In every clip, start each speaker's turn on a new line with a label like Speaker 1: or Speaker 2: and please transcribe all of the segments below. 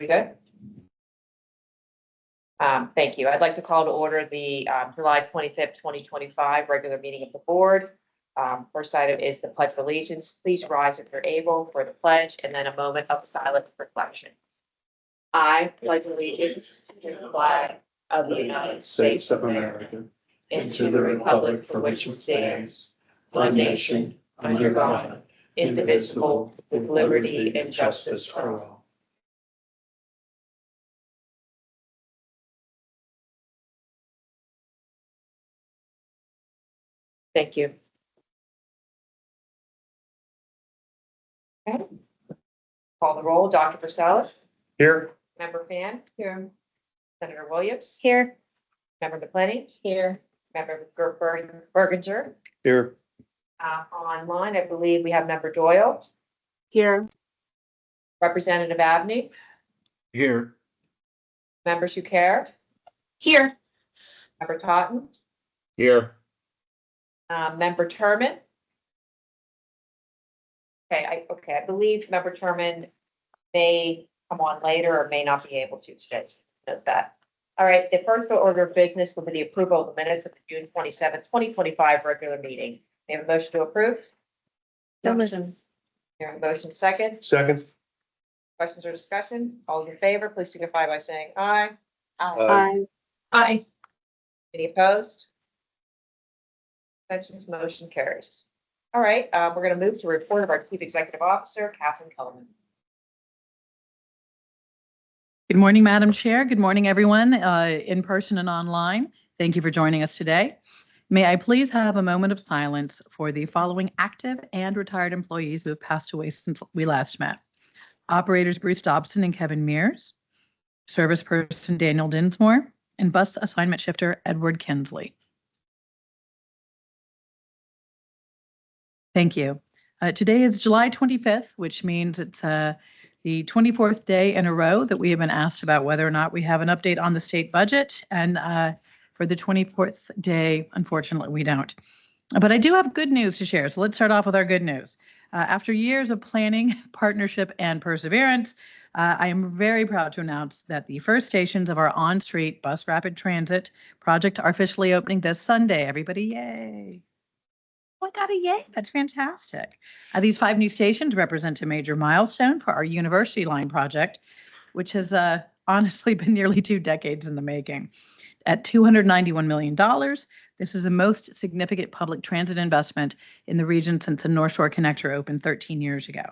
Speaker 1: We good? Thank you. I'd like to call to order the July 25th, 2025 regular meeting of the board. First item is the Pledge of Allegiance. Please rise if you're able for the pledge and then a moment of silent reflection. I pledge allegiance to the flag of the United States of America and to the republic for which it stands, one nation, under God, indivisible, with liberty and justice for all. Thank you. Okay. Call the roll. Dr. Versailles.
Speaker 2: Here.
Speaker 1: Member Fan. Here. Senator Williams.
Speaker 3: Here.
Speaker 1: Member McClenny. Here. Member Berginger.
Speaker 2: Here.
Speaker 1: Online, I believe we have Member Doyle.
Speaker 3: Here.
Speaker 1: Representative Abney.
Speaker 2: Here.
Speaker 1: Members who care.
Speaker 3: Here.
Speaker 1: Member Totten.
Speaker 2: Here.
Speaker 1: Member Turman. I believe Member Turman may come on later or may not be able to today. Note that. All right, the first order of business will be the approval of the minutes of the June 27th, 2025 regular meeting. May I have a motion to approve?
Speaker 3: Motion.
Speaker 1: Hearing a motion second.
Speaker 2: Second.
Speaker 1: Questions or discussion? All those in favor, please signify by saying aye.
Speaker 3: Aye. Aye.
Speaker 1: Any opposed? Abstentions, motion carries. All right, we're going to move to a report of our Chief Executive Officer, Catherine Kellerman.
Speaker 4: Good morning, Madam Chair. Good morning, everyone, in person and online. Thank you for joining us today. May I please have a moment of silence for the following active and retired employees who have passed away since we last met. Operators Bruce Dobson and Kevin Mears, service person Daniel Dinsmore, and bus assignment shifter Edward Kinsley. Thank you. Today is July 25th, which means it's the 24th day in a row that we have been asked about whether or not we have an update on the state budget. And for the 24th day, unfortunately, we don't. But I do have good news to share. So let's start off with our good news. After years of planning, partnership, and perseverance, I am very proud to announce that the first stations of our on-street bus rapid transit project are officially opening this Sunday. Everybody, yay. Oh, I got a yay. That's fantastic. These 5 new stations represent a major milestone for our University Line project, which has honestly been nearly 2 decades in the making. At $291 million, this is the most significant public transit investment in the region since the North Shore Connector opened 13 years ago.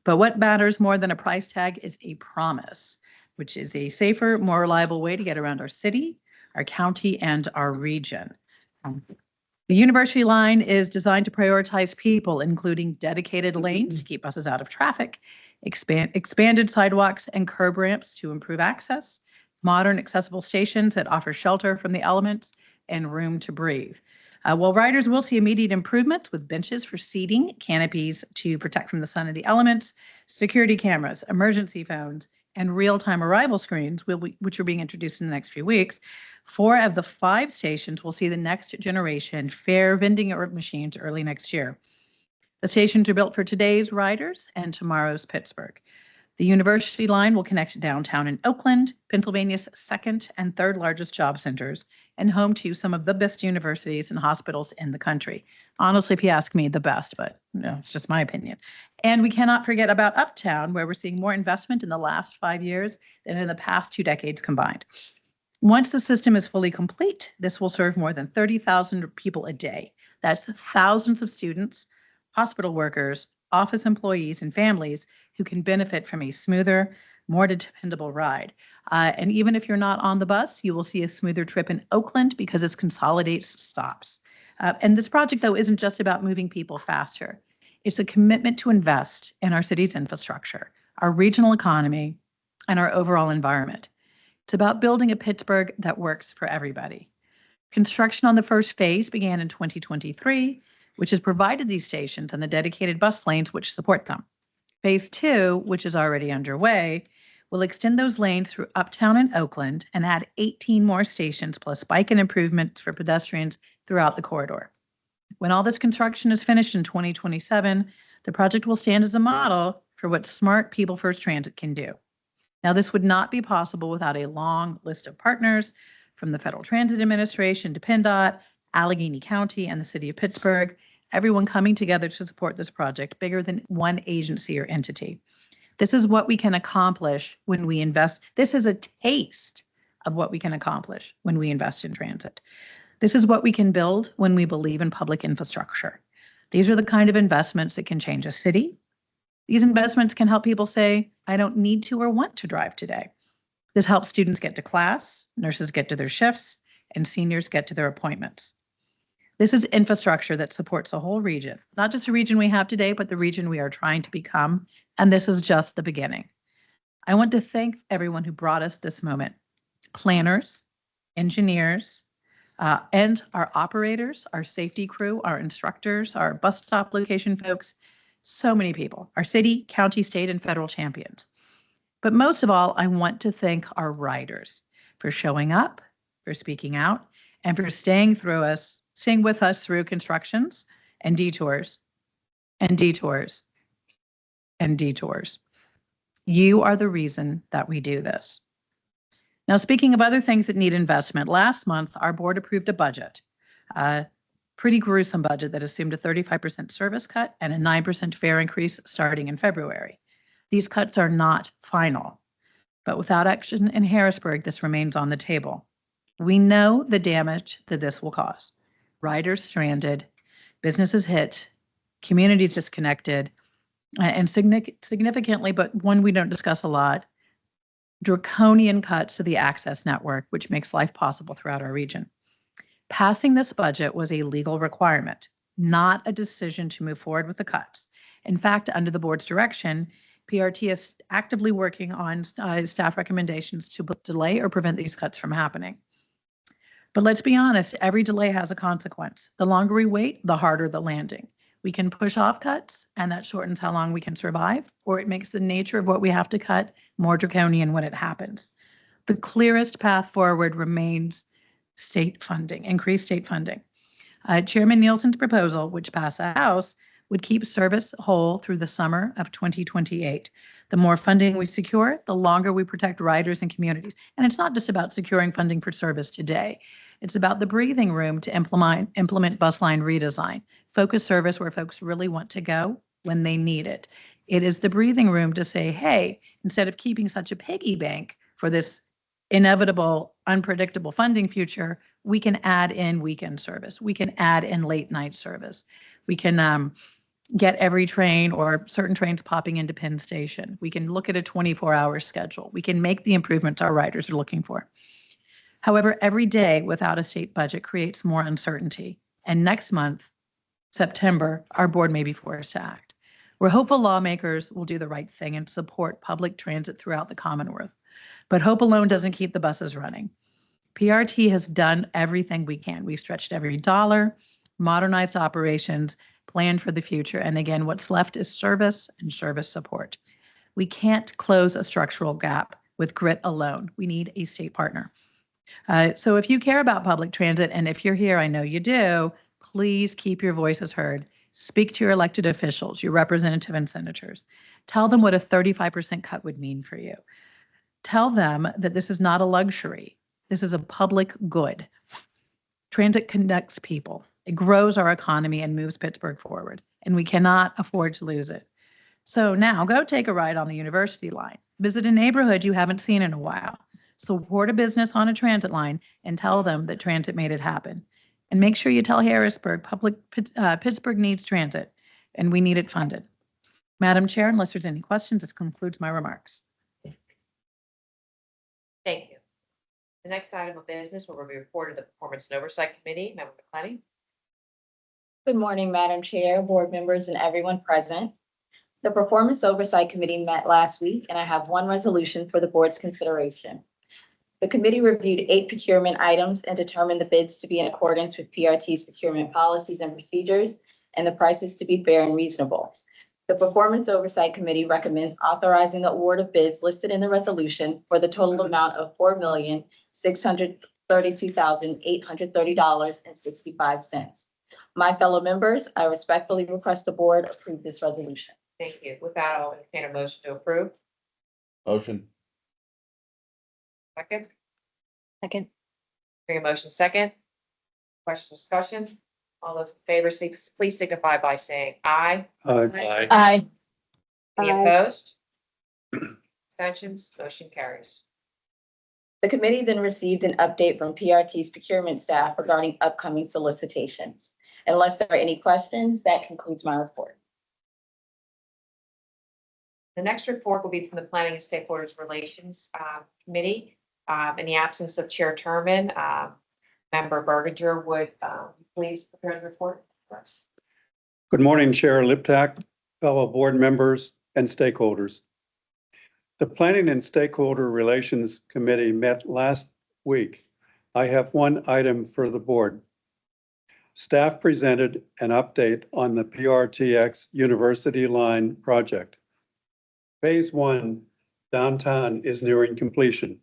Speaker 4: But what matters more than a price tag is a promise, which is a safer, more reliable way to get around our city, our county, and our region. The University Line is designed to prioritize people, including dedicated lanes to keep buses out of traffic, expanded sidewalks and curb ramps to improve access, modern accessible stations that offer shelter from the elements, and room to breathe. While riders will see immediate improvements with benches for seating, canopies to protect from the sun and the elements, security cameras, emergency phones, and real-time arrival screens, which are being introduced in the next few weeks, 4 of the 5 stations will see the next generation fare vending machines early next year. The stations are built for today's riders and tomorrow's Pittsburgh. The University Line will connect downtown in Oakland, Pennsylvania's 2nd and 3rd largest job centers, and home to some of the best universities and hospitals in the country. Honestly, if you ask me, the best, but no, it's just my opinion. And we cannot forget about Uptown, where we're seeing more investment in the last 5 years than in the past 2 decades combined. Once the system is fully complete, this will serve more than 30,000 people a day. That's thousands of students, hospital workers, office employees, and families who can benefit from a smoother, more dependable ride. And even if you're not on the bus, you will see a smoother trip in Oakland because it consolidates stops. And this project, though, isn't just about moving people faster. It's a commitment to invest in our city's infrastructure, our regional economy, and our overall environment. It's about building a Pittsburgh that works for everybody. Construction on the first phase began in 2023, which has provided these stations and the dedicated bus lanes which support them. Phase 2, which is already underway, will extend those lanes through Uptown and Oakland and add 18 more stations plus bike and improvements for pedestrians throughout the corridor. When all this construction is finished in 2027, the project will stand as a model for what smart people-first transit can do. Now, this would not be possible without a long list of partners from the Federal Transit Administration to PennDOT, Allegheny County, and the city of Pittsburgh, everyone coming together to support this project, bigger than one agency or entity. This is what we can accomplish when we invest. This is a taste of what we can accomplish when we invest in transit. This is what we can build when we believe in public infrastructure. These are the kind of investments that can change a city. These investments can help people say, I don't need to or want to drive today. This helps students get to class, nurses get to their shifts, and seniors get to their appointments. This is infrastructure that supports a whole region, not just the region we have today, but the region we are trying to become. And this is just the beginning. I want to thank everyone who brought us this moment. Planners, engineers, and our operators, our safety crew, our instructors, our bus stop location folks, so many people, our city, county, state, and federal champions. But most of all, I want to thank our riders for showing up, for speaking out, and for staying with us through constructions and detours and detours and detours. You are the reason that we do this. Now, speaking of other things that need investment, last month, our board approved a budget, a pretty gruesome budget that assumed a 35% service cut and a 9% fare increase starting in February. These cuts are not final, but without action in Harrisburg, this remains on the table. We know the damage that this will cause. Riders stranded, businesses hit, communities disconnected, and significantly, but one we don't discuss a lot, draconian cuts to the access network, which makes life possible throughout our region. Passing this budget was a legal requirement, not a decision to move forward with the cuts. In fact, under the board's direction, PRT is actively working on staff recommendations to delay or prevent these cuts from happening. But let's be honest, every delay has a consequence. The longer we wait, the harder the landing. We can push off cuts, and that shortens how long we can survive, or it makes the nature of what we have to cut more draconian when it happens. The clearest path forward remains state funding, increased state funding. Chairman Nielsen's proposal, which passed the House, would keep service whole through the summer of 2028. The more funding we secure, the longer we protect riders and communities. And it's not just about securing funding for service today. It's about the breathing room to implement bus line redesign, focus service where folks really want to go when they need it. It is the breathing room to say, hey, instead of keeping such a piggy bank for this inevitable, unpredictable funding future, we can add in weekend service. We can add in late night service. We can get every train or certain trains popping into Penn Station. We can look at a 24-hour schedule. We can make the improvements our riders are looking for. However, every day without a state budget creates more uncertainty. And next month, September, our board may be forced to act. We're hopeful lawmakers will do the right thing and support public transit throughout the Commonwealth. But hope alone doesn't keep the buses running. PRT has done everything we can. We've stretched every dollar, modernized operations, planned for the future. And again, what's left is service and service support. We can't close a structural gap with grit alone. We need a state partner. So if you care about public transit, and if you're here, I know you do, please keep your voices heard. Speak to your elected officials, your representative and senators. Tell them what a 35% cut would mean for you. Tell them that this is not a luxury. This is a public good. Transit connects people. It grows our economy and moves Pittsburgh forward, and we cannot afford to lose it. So now go take a ride on the University line. Visit a neighborhood you haven't seen in a while. Support a business on a transit line and tell them that transit made it happen. And make sure you tell Harrisburg, Pittsburgh needs transit, and we need it funded. Madam Chair, unless there's any questions, this concludes my remarks.
Speaker 1: Thank you. The next item of business will be reported to the Performance and Oversight Committee. Member McClenny.
Speaker 5: Good morning, Madam Chair, board members, and everyone present. The Performance Oversight Committee met last week, and I have one resolution for the board's consideration. The committee reviewed 8 procurement items and determined the bids to be in accordance with PRT's procurement policies and procedures, and the prices to be fair and reasonable. The Performance Oversight Committee recommends authorizing the award of bids listed in the resolution for the total amount of $4,632,830.65. My fellow members, I respectfully request the board approve this resolution.
Speaker 1: Thank you. With that, I'll entertain a motion to approve.
Speaker 2: Motion.
Speaker 1: Second,
Speaker 3: Second.
Speaker 1: bring a motion second. Question discussion. All those in favor, please signify by saying aye.
Speaker 2: Aye.
Speaker 3: Aye.
Speaker 1: Any opposed? Abstentions? Motion carries.
Speaker 5: The committee then received an update from PRT's procurement staff regarding upcoming solicitations. Unless there are any questions, that concludes my report.
Speaker 1: The next report will be from the Planning and Stakeholders Relations Committee. In the absence of Chair Turman, Member Berger would please prepare the report for us.
Speaker 6: Good morning, Chair Liptak, fellow board members, and stakeholders. The Planning and Stakeholder Relations Committee met last week. I have one item for the board. Staff presented an update on the PRTX University Line project. Phase 1 downtown is nearing completion.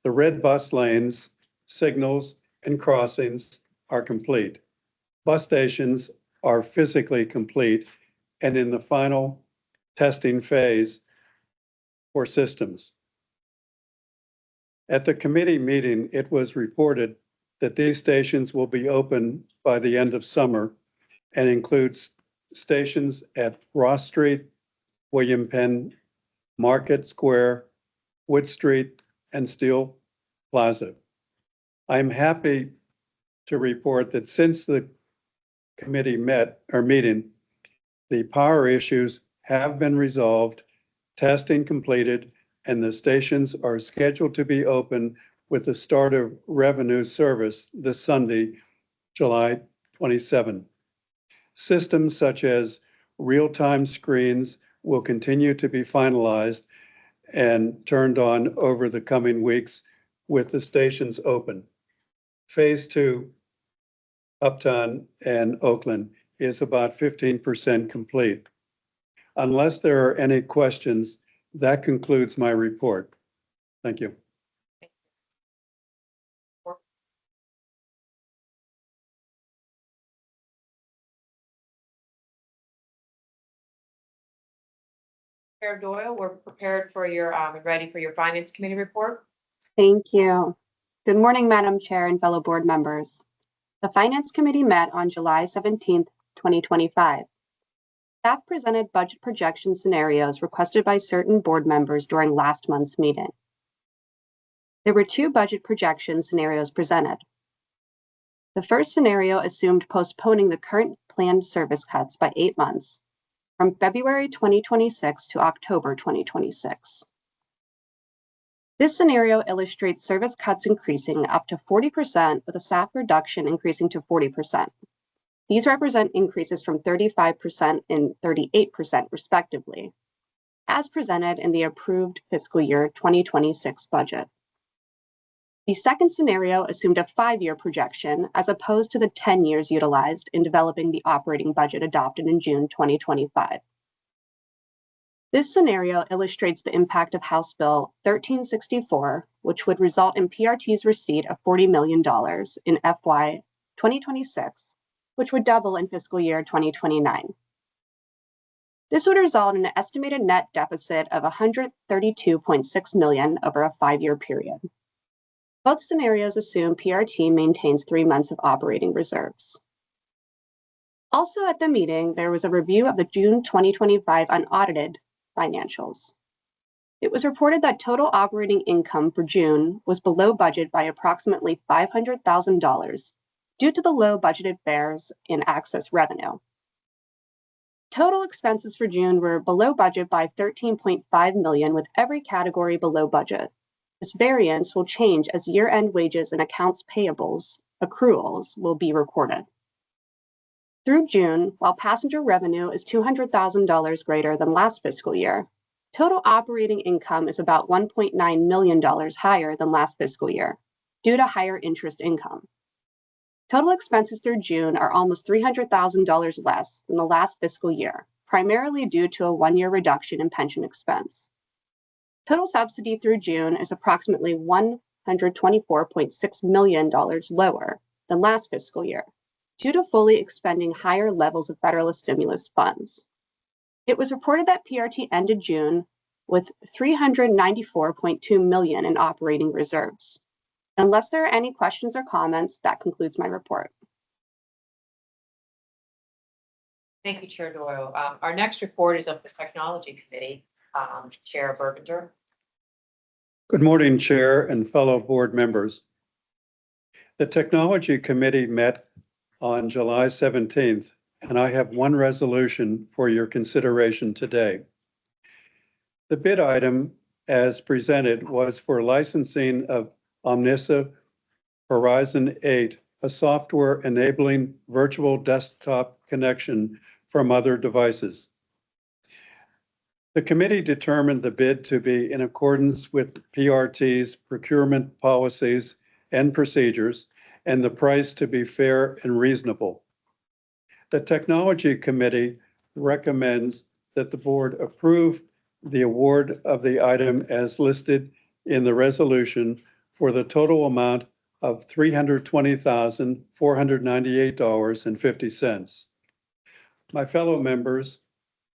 Speaker 6: The red bus lanes, signals, and crossings are complete. Bus stations are physically complete and in the final testing phase for systems. At the committee meeting, it was reported that these stations will be open by the end of summer and includes stations at Ross Street, William Penn, Market Square, Wood Street, and Steel Plaza. I'm happy to report that since the committee meeting, the power issues have been resolved, testing completed, and the stations are scheduled to be open with the start of revenue service this Sunday, July 27. Systems such as real-time screens will continue to be finalized and turned on over the coming weeks with the stations open. Phase 2, Uptown and Oakland, is about 15% complete. Unless there are any questions, that concludes my report. Thank you.
Speaker 1: Chair Doyle, we're prepared for your, ready for your Finance Committee report.
Speaker 3: Thank you. Good morning, Madam Chair and fellow board members. The Finance Committee met on July 17th, 2025. Staff presented budget projection scenarios requested by certain board members during last month's meeting. There were two budget projection scenarios presented. The first scenario assumed postponing the current planned service cuts by 8 months, from February 2026 to October 2026. This scenario illustrates service cuts increasing up to 40% with a staff reduction increasing to 40%. These represent increases from 35% and 38% respectively, as presented in the approved fiscal year 2026 budget. The second scenario assumed a 5-year projection as opposed to the 10 years utilized in developing the operating budget adopted in June 2025. This scenario illustrates the impact of House Bill 1364, which would result in PRT's receipt of $40 million in FY 2026, which would double in fiscal year 2029. This would result in an estimated net deficit of $132.6 million over a 5-year period. Both scenarios assume PRT maintains 3 months of operating reserves. Also at the meeting, there was a review of the June 2025 unaudited financials. It was reported that total operating income for June was below budget by approximately $500,000 due to the low budgeted fares in access revenue. Total expenses for June were below budget by $13.5 million, with every category below budget. This variance will change as year-end wages and accounts payables accruals will be recorded. Through June, while passenger revenue is $200,000 greater than last fiscal year, total operating income is about $1.9 million higher than last fiscal year due to higher interest income. Total expenses through June are almost $300,000 less than the last fiscal year, primarily due to a 1-year reduction in pension expense. Total subsidy through June is approximately $124.6 million lower than last fiscal year, due to fully expending higher levels of federal stimulus funds. It was reported that PRT ended June with $394.2 million in operating reserves. Unless there are any questions or comments, that concludes my report.
Speaker 1: Thank you, Chair Doyle. Our next report is of the Technology Committee. Chair Bergender.
Speaker 6: Good morning, Chair and fellow board members. The Technology Committee met on July 17th, and I have one resolution for your consideration today. The bid item as presented was for licensing of Omnissa Horizon 8, a software enabling virtual desktop connection from other devices. The committee determined the bid to be in accordance with PRT's procurement policies and procedures, and the price to be fair and reasonable. The Technology Committee recommends that the board approve the award of the item as listed in the resolution for the total amount of $320,498.50. My fellow members,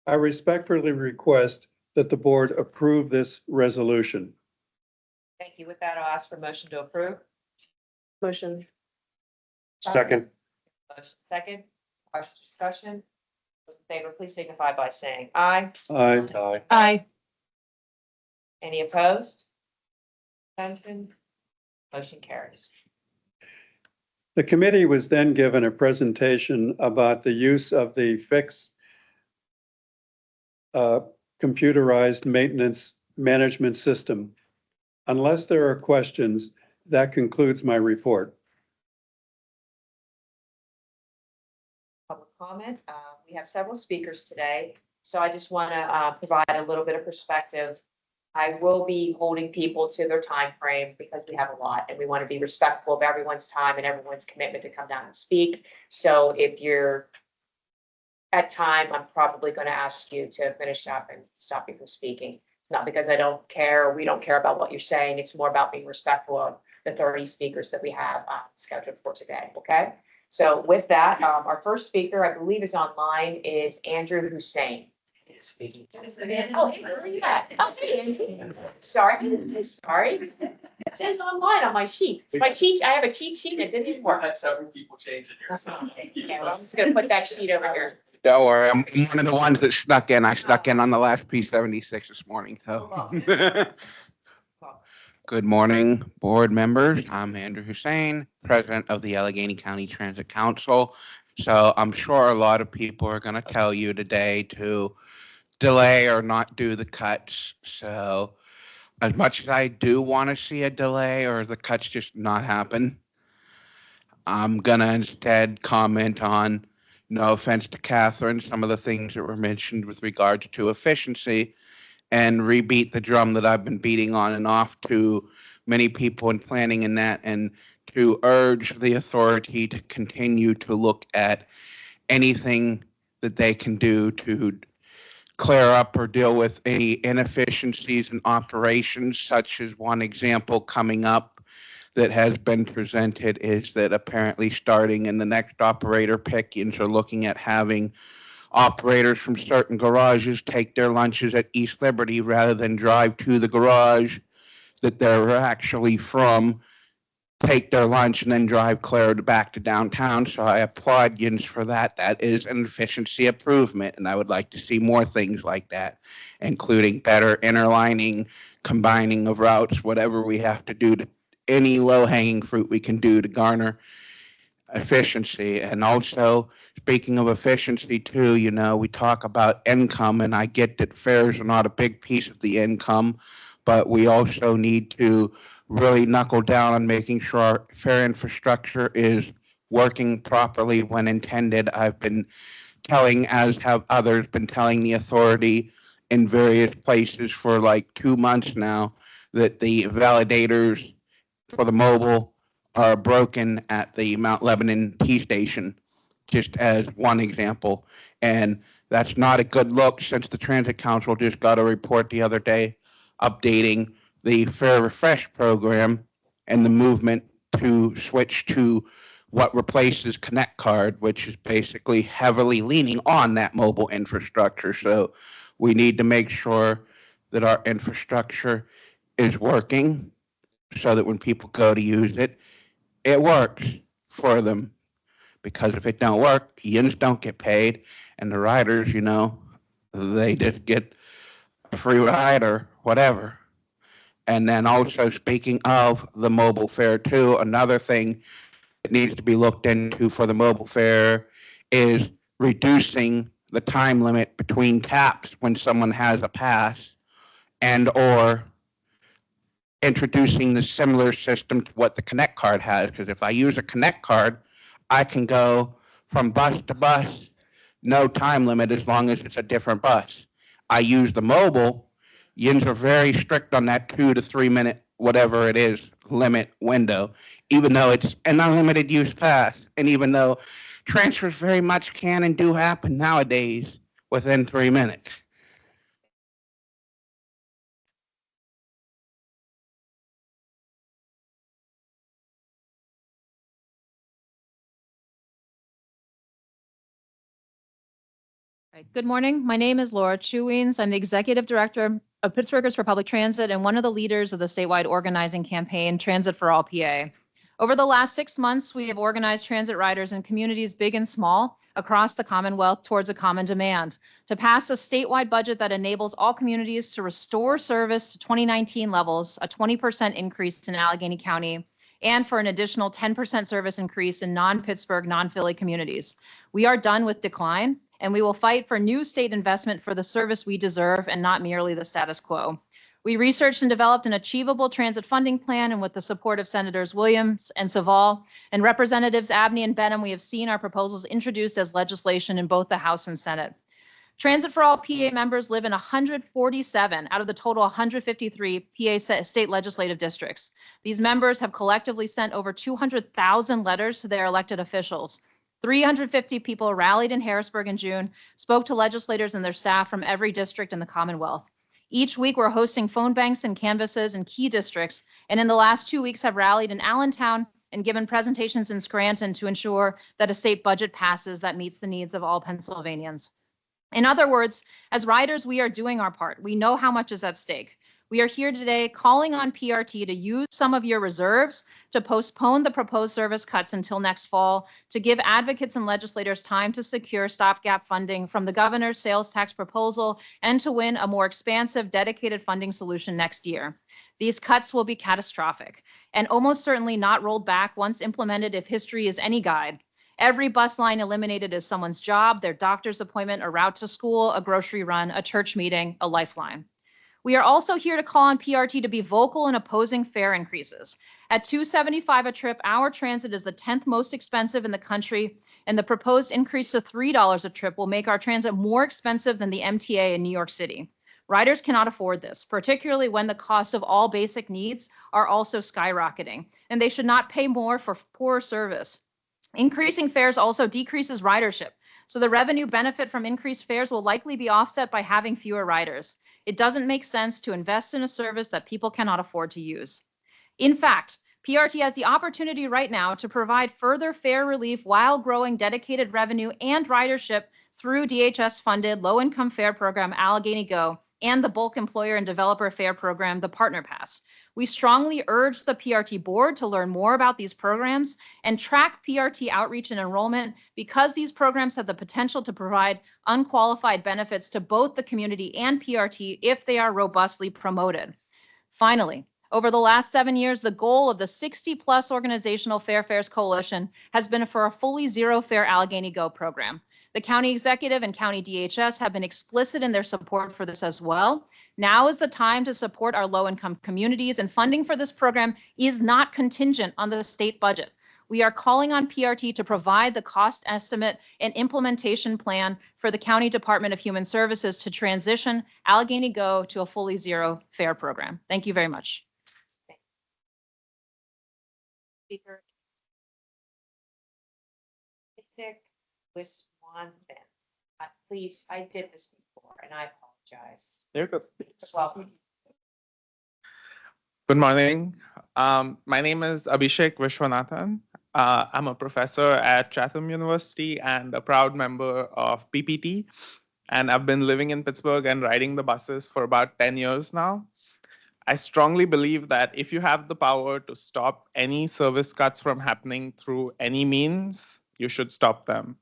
Speaker 6: I respectfully request that the board approve this resolution.
Speaker 1: Thank you. With that, I'll ask for motion to approve.
Speaker 3: Motion.
Speaker 2: Second.
Speaker 1: Motion second. Question, discussion. Those in favor, please signify by saying aye.
Speaker 6: Aye.
Speaker 4: Aye.
Speaker 1: Any opposed? Abstention? Motion carries.
Speaker 6: The committee was then given a presentation about the use of the fixed computerized maintenance management system. Unless there are questions, that concludes my report.
Speaker 1: Public comment. We have several speakers today, so I just want to provide a little bit of perspective. I will be holding people to their time frame because we have a lot and we want to be respectful of everyone's time and everyone's commitment to come down and speak. So if you're at time, I'm probably going to ask you to finish up and stop you from speaking. It's not because I don't care, or we don't care about what you're saying. It's more about being respectful of the 30 speakers that we have scheduled for today. Okay. So with that, our first speaker, I believe is online, is Andrew Hussein. Speaking. Oh, yeah. Oh, hey, Andrew. Sorry. It says online on my sheet. I have a cheat sheet that didn't even work.
Speaker 7: Had several people change it.
Speaker 1: Okay, well, I'm just gonna put that sheet over here.
Speaker 8: Don't worry, I'm one of the ones that snuck in. I snuck in on the last P76 this morning, so. Good morning, board members. I'm Andrew Hussein, president of the Allegheny County Transit Council. So I'm sure a lot of people are gonna tell you today to delay or not do the cuts. So as much as I do want to see a delay or the cuts just not happen, I'm gonna instead comment on, no offense to Catherine, some of the things that were mentioned with regards to efficiency, and rebeat the drum that I've been beating on and off to many people in planning in that, and to urge the authority to continue to look at anything that they can do to clear up or deal with any inefficiencies in operations, such as one example coming up that has been presented is that apparently starting in the next operator pick-ins are looking at having operators from certain garages take their lunches at East Liberty rather than drive to the garage that they're actually from, take their lunch and then drive clear back to downtown. So I applaud Jens for that. That is an efficiency improvement, and I would like to see more things like that, including better interlining, combining of routes, whatever we have to do, to any low-hanging fruit we can do to garner efficiency. And also, speaking of efficiency too, you know, we talk about income, and I get that fares are not a big piece of the income, but we also need to really knuckle down on making sure our fare infrastructure is working properly when intended. I've been telling, as have others, been telling the authority in various places for like 2 months now, that the validators for the mobile are broken at the Mount Lebanon T station, just as one example. And that's not a good look, since the Transit Council just got a report the other day updating the Fare Refresh program and the movement to switch to what replaces Connect Card, which is basically heavily leaning on that mobile infrastructure. So we need to make sure that our infrastructure is working so that when people go to use it, it works for them. Because if it don't work, yins don't get paid, and the riders, they just get a free ride or whatever. And then also speaking of the mobile fare too, another thing that needs to be looked into for the mobile fare is reducing the time limit between taps when someone has a pass, and or introducing the similar system to what the Connect card has. Because if I use a Connect card, I can go from bus to bus, no time limit as long as it's a different bus. I use the mobile, yins are very strict on that 2 to 3 minute, whatever it is, limit window, even though it's an unlimited use pass. And even though transfers very much can and do happen nowadays within 3 minutes.
Speaker 7: Right. Good morning. My name is Laura Chuweens. I'm the Executive Director of Pittsburghers for Public Transit and one of the leaders of the statewide organizing campaign, Transit for All PA. Over the last 6 months, we have organized transit riders in communities big and small across the Commonwealth towards a common demand to pass a statewide budget that enables all communities to restore service to 2019 levels, a 20% increase in Allegheny County, and for an additional 10% service increase in non-Pittsburgh, non-Philly communities. We are done with decline, and we will fight for new state investment for the service we deserve and not merely the status quo. We researched and developed an achievable transit funding plan, and with the support of Senators Williams and Saval and Representatives Abney and Benham, we have seen our proposals introduced as legislation in both the House and Senate. Transit for All PA members live in 147 out of the total 153 PA state legislative districts. These members have collectively sent over 200,000 letters to their elected officials. 350 people rallied in Harrisburg in June, spoke to legislators and their staff from every district in the Commonwealth. Each week, we're hosting phone banks and canvases in key districts, and in the last 2 weeks have rallied in Allentown and given presentations in Scranton to ensure that a state budget passes that meets the needs of all Pennsylvanians. In other words, as riders, we are doing our part. We know how much is at stake. We are here today calling on PRT to use some of your reserves to postpone the proposed service cuts until next fall, to give advocates and legislators time to secure stopgap funding from the governor's sales tax proposal, and to win a more expansive, dedicated funding solution next year. These cuts will be catastrophic and almost certainly not rolled back once implemented if history is any guide. Every bus line eliminated is someone's job, their doctor's appointment, a route to school, a grocery run, a church meeting, a lifeline. We are also here to call on PRT to be vocal in opposing fare increases. At $2.75 a trip, our transit is the 10th most expensive in the country, and the proposed increase to $3 a trip will make our transit more expensive than the MTA in New York City. Riders cannot afford this, particularly when the cost of all basic needs are also skyrocketing, and they should not pay more for poor service. Increasing fares also decreases ridership, so the revenue benefit from increased fares will likely be offset by having fewer riders. It doesn't make sense to invest in a service that people cannot afford to use. In fact, PRT has the opportunity right now to provide further fare relief while growing dedicated revenue and ridership through DHS-funded low-income fare program Allegheny Go and the bulk employer and developer fare program, the Partner Pass. We strongly urge the PRT board to learn more about these programs and track PRT outreach and enrollment, because these programs have the potential to provide unqualified benefits to both the community and PRT if they are robustly promoted. Finally, over the last 7 years, the goal of the 60+ organizational Fair Fares Coalition has been for a fully zero fare Allegheny Go program. The county executive and county DHS have been explicit in their support for this as well. Now is the time to support our low-income communities, and funding for this program is not contingent on the state budget. We are calling on PRT to provide the cost estimate and implementation plan for the County Department of Human Services to transition Allegheny Go to a fully zero fare program. Thank you very much.
Speaker 1: Speaker. Pick Wisconsin. Please, I did this before and I apologize.
Speaker 9: You're good.
Speaker 1: Welcome.
Speaker 9: Good morning. My name is Abhishek Vishwanathan. I'm a professor at Chatham University and a proud member of PPT. and I've been living in Pittsburgh and riding the buses for about 10 years now. I strongly believe that if you have the power to stop any service cuts from happening through any means, you should stop them.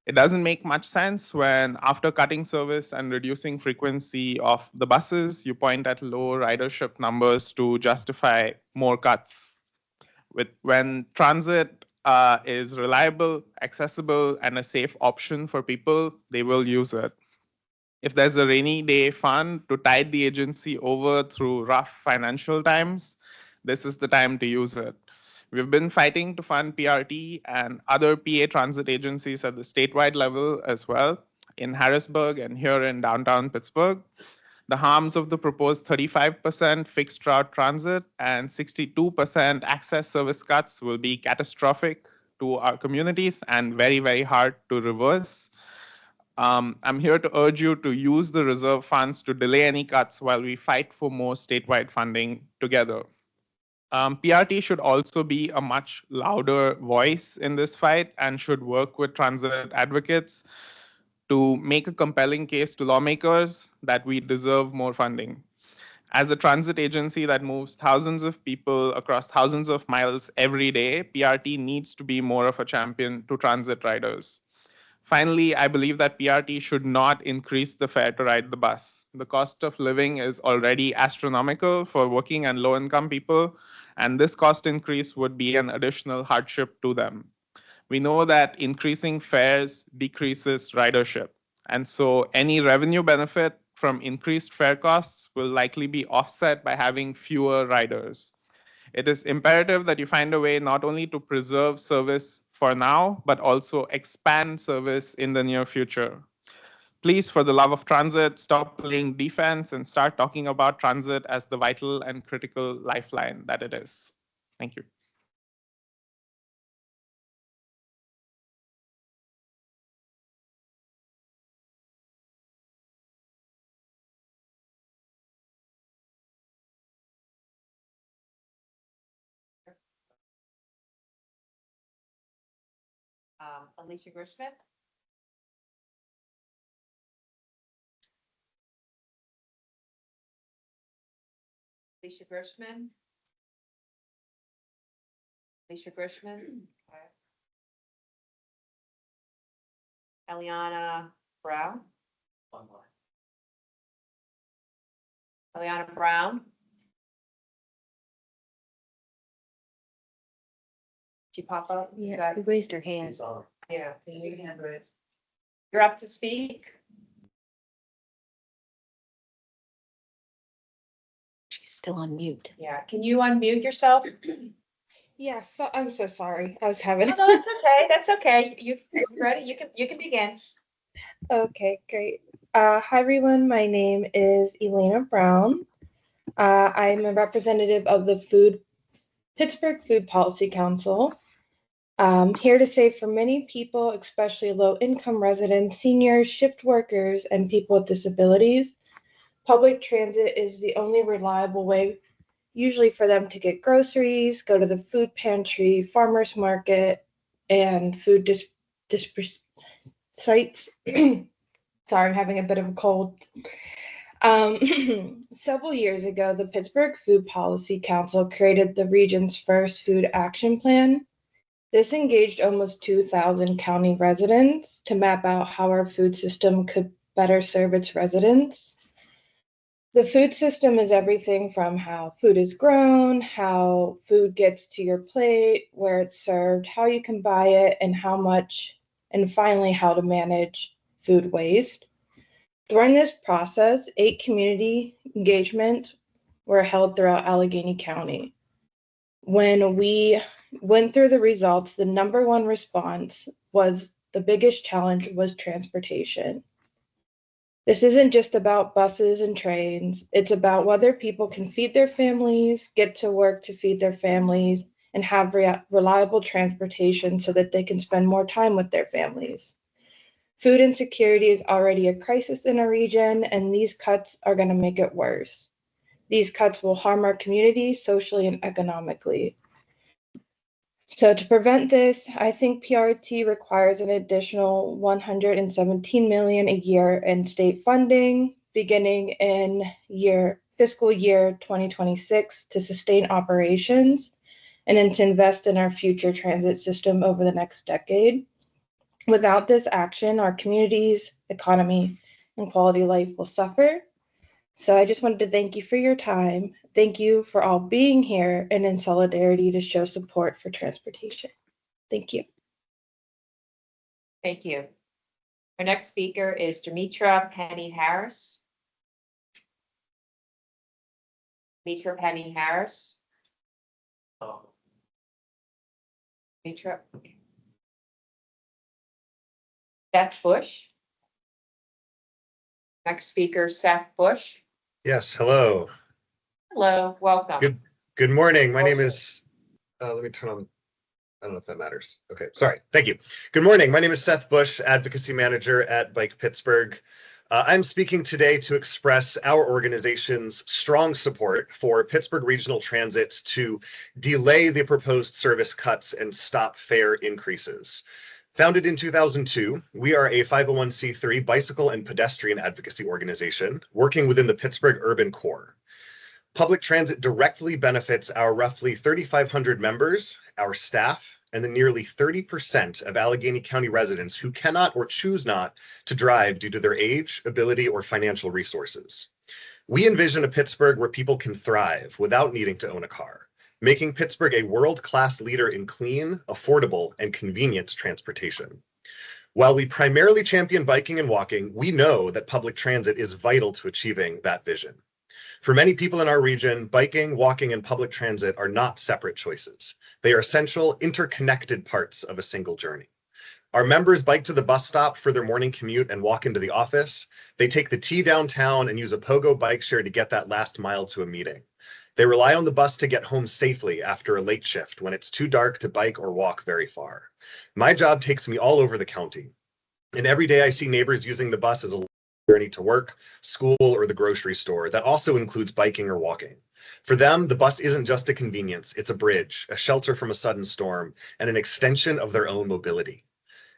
Speaker 9: It doesn't make much sense when, after cutting service and reducing frequency of the buses, you point at low ridership numbers to justify more cuts. When transit is reliable, accessible, and a safe option for people, they will use it. If there's a rainy day fund to tide the agency over through rough financial times, this is the time to use it. We've been fighting to fund PRT and other PA transit agencies at the statewide level as well, in Harrisburg and here in downtown Pittsburgh. The harms of the proposed 35% fixed route transit and 62% access service cuts will be catastrophic to our communities and very, very hard to reverse. I'm here to urge you to use the reserve funds to delay any cuts while we fight for more statewide funding together. PRT should also be a much louder voice in this fight and should work with transit advocates to make a compelling case to lawmakers that we deserve more funding. As a transit agency that moves thousands of people across thousands of miles every day, PRT needs to be more of a champion to transit riders. Finally, I believe that PRT should not increase the fare to ride the bus. The cost of living is already astronomical for working and low-income people, and this cost increase would be an additional hardship to them. We know that increasing fares decreases ridership, and so any revenue benefit from increased fare costs will likely be offset by having fewer riders. It is imperative that you find a way not only to preserve service for now, but also expand service in the near future. Please, for the love of transit, stop playing defense and start talking about transit as the vital and critical lifeline that it is. Thank you.
Speaker 1: Alicia Grishman. Alicia Grishman. Alicia Grishman. Okay. Eliana Brown. One more. Eliana Brown. Did you pop up?
Speaker 3: Yeah, you raised her hand.
Speaker 1: Yeah. You're up to speak.
Speaker 3: She's still on mute.
Speaker 1: Yeah. Can you unmute yourself?
Speaker 10: Yeah, so I'm so sorry. I was having.
Speaker 1: No, that's okay. That's okay. You ready? You can begin.
Speaker 10: Okay, great. Hi everyone. My name is Elena Brown. I'm a representative of the Pittsburgh Food Policy Council. Here to say for many people, especially low-income residents, seniors, shift workers, and people with disabilities, public transit is the only reliable way, usually for them to get groceries, go to the food pantry, farmer's market, and food sites. Sorry, I'm having a bit of a cold. Several years ago, the Pittsburgh Food Policy Council created the region's first food action plan. This engaged almost 2,000 county residents to map out how our food system could better serve its residents. The food system is everything from how food is grown, how food gets to your plate, where it's served, how you can buy it, and how much, and finally, how to manage food waste. During this process, 8 community engagements were held throughout Allegheny County. When we went through the results, the number one response was the biggest challenge was transportation. This isn't just about buses and trains. It's about whether people can feed their families, get to work to feed their families, and have reliable transportation so that they can spend more time with their families. Food insecurity is already a crisis in our region, and these cuts are going to make it worse. These cuts will harm our communities socially and economically. So to prevent this, I think PRT requires an additional 117 million a year in state funding beginning in fiscal year 2026 to sustain operations and then to invest in our future transit system over the next decade. Without this action, our communities, economy, and quality of life will suffer. So I just wanted to thank you for your time. Thank you for all being here and in solidarity to show support for transportation. Thank you.
Speaker 1: Thank you. Our next speaker is Demetra Penny Harris. Demetra Penny Harris. Demetra. Seth Bush. Next speaker, Seth Bush.
Speaker 11: Yes, hello.
Speaker 1: Hello, welcome.
Speaker 11: Good morning. My name is, let me turn on, I don't know if that matters. Okay, sorry. Thank you. Good morning. My name is Seth Bush, Advocacy Manager at Bike Pittsburgh. I'm speaking today to express our organization's strong support for Pittsburgh Regional Transit to delay the proposed service cuts and stop fare increases. Founded in 2002, we are a 501c3 bicycle and pedestrian advocacy organization working within the Pittsburgh urban core. Public transit directly benefits our roughly 3,500 members, our staff, and the nearly 30% of Allegheny County residents who cannot or choose not to drive due to their age, ability, or financial resources. We envision a Pittsburgh where people can thrive without needing to own a car, making Pittsburgh a world-class leader in clean, affordable, and convenient transportation. While we primarily champion biking and walking, we know that public transit is vital to achieving that vision. For many people in our region, biking, walking, and public transit are not separate choices. They are essential, interconnected parts of a single journey. Our members bike to the bus stop for their morning commute and walk into the office. They take the T downtown and use a Pogo bike share to get that last mile to a meeting. They rely on the bus to get home safely after a late shift when it's too dark to bike or walk very far. My job takes me all over the county, and every day I see neighbors using the bus as a journey to work, school, or the grocery store. That also includes biking or walking. For them, the bus isn't just a convenience, it's a bridge, a shelter from a sudden storm, and an extension of their own mobility.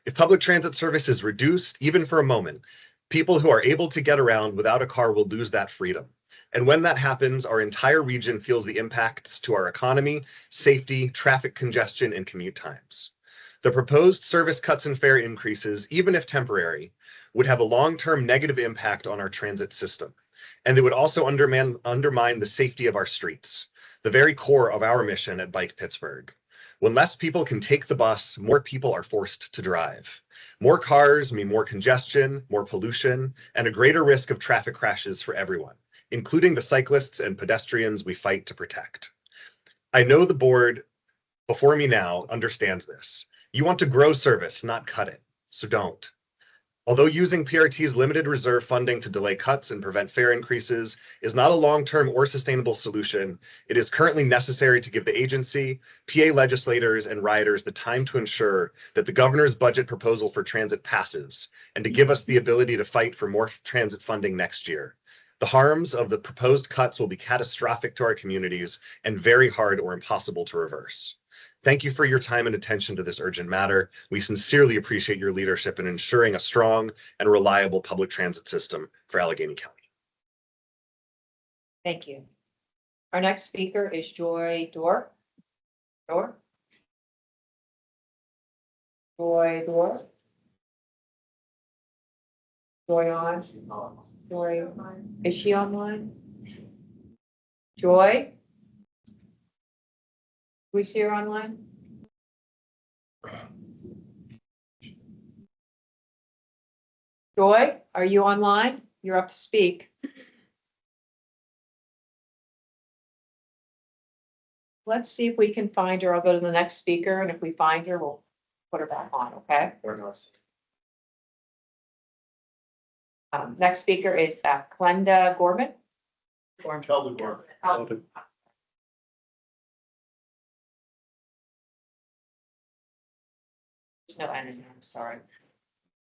Speaker 11: If public transit service is reduced, even for a moment, people who are able to get around without a car will lose that freedom. And when that happens, our entire region feels the impacts to our economy, safety, traffic congestion, and commute times. The proposed service cuts and fare increases, even if temporary, would have a long-term negative impact on our transit system. And they would also undermine the safety of our streets, the very core of our mission at Bike Pittsburgh. When less people can take the bus, more people are forced to drive. More cars mean more congestion, more pollution, and a greater risk of traffic crashes for everyone, including the cyclists and pedestrians we fight to protect. I know the board before me now understands this. You want to grow service, not cut it, so don't. Although using PRT's limited reserve funding to delay cuts and prevent fare increases is not a long-term or sustainable solution, it is currently necessary to give the agency, PA legislators, and riders the time to ensure that the governor's budget proposal for transit passes and to give us the ability to fight for more transit funding next year. The harms of the proposed cuts will be catastrophic to our communities and very hard or impossible to reverse. Thank you for your time and attention to this urgent matter. We sincerely appreciate your leadership in ensuring a strong and reliable public transit system for Allegheny County.
Speaker 1: Thank you. Our next speaker is Joy Dorr. Dorr? Joy Dorr? Joy on? Joy, is she online? Joy? We see her online? Joy, are you online? You're up to speak. Let's see if we can find her. I'll go to the next speaker, and if we find her, we'll put her back on, okay? Next speaker is Glenda Gorman.
Speaker 2: Kelvin Gorman.
Speaker 1: There's no N in there, I'm sorry.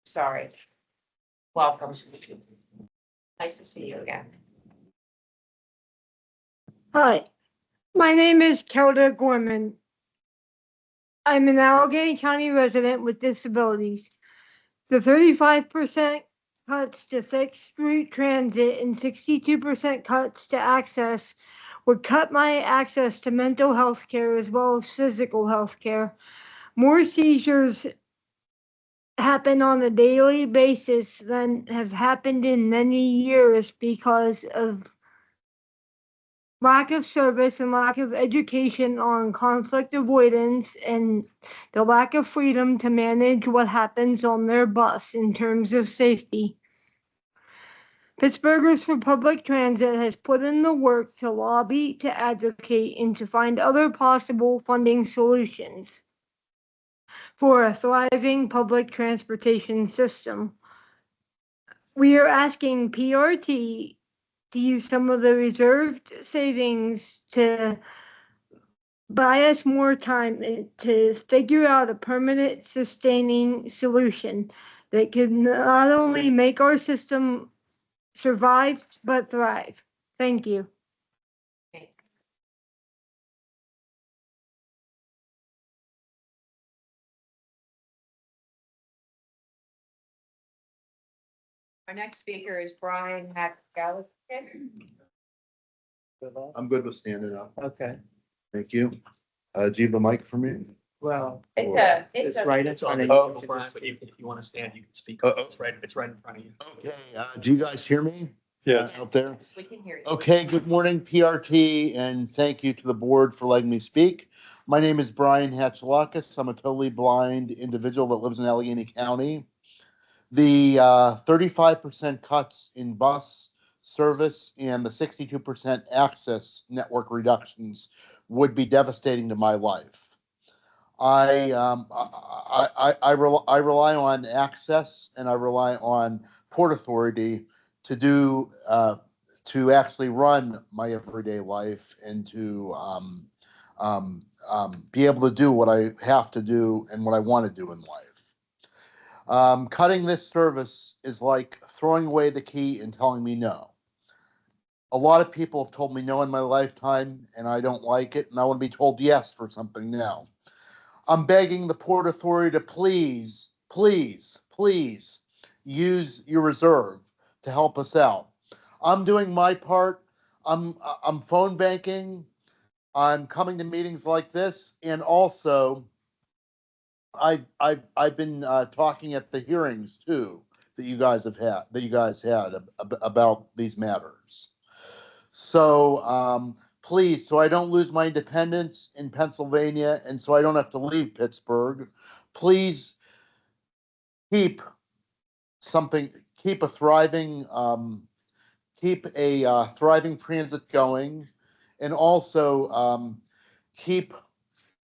Speaker 1: Sorry. Welcome. Nice to see you again.
Speaker 12: Hi, my name is Kelda Gorman. I'm an Allegheny County resident with disabilities. The 35% cuts to fixed route transit and 62% cuts to access would cut my access to mental health care as well as physical health care. More seizures happen on a daily basis than have happened in many years because of lack of service and lack of education on conflict avoidance and the lack of freedom to manage what happens on their bus in terms of safety. Pittsburghers for Public Transit has put in the work to lobby, to advocate, and to find other possible funding solutions for a thriving public transportation system. We are asking PRT to use some of the reserved savings to buy us more time to figure out a permanent sustaining solution that can not only make our system survive but thrive. Thank you.
Speaker 1: Our next speaker is Brian Haxgalis.
Speaker 2: I'm good with standing up.
Speaker 13: Okay,
Speaker 2: Thank you. Do you have a mic for me?
Speaker 13: well,
Speaker 1: It's a.
Speaker 13: right in front of you.
Speaker 2: Oh.
Speaker 13: But if you want to stand, you can speak.
Speaker 2: Uh-oh.
Speaker 13: It's right in front of you.
Speaker 2: Okay, do you guys hear me?
Speaker 6: Yes.
Speaker 2: Out there?
Speaker 1: We can hear you.
Speaker 2: Okay, good morning, PRT, and thank you to the board for letting me speak. My name is Brian Hatchalakis. I'm a totally blind individual that lives in Allegheny County. The 35% cuts in bus service and the 62% access network reductions would be devastating to my life. I rely on access and I rely on Port Authority to do to actually run my everyday life and to be able to do what I have to do and what I want to do in life. Cutting this service is like throwing away the key and telling me no. A lot of people have told me no in my lifetime and I don't like it and I want to be told yes for something now. I'm begging the Port Authority to please, please, please use your reserve to help us out. I'm doing my part. I'm phone banking. I'm coming to meetings like this, and also I've been talking at the hearings too that you guys had about these matters. So please, so I don't lose my independence in Pennsylvania, and so I don't have to leave Pittsburgh, please keep a thriving transit going, and also keep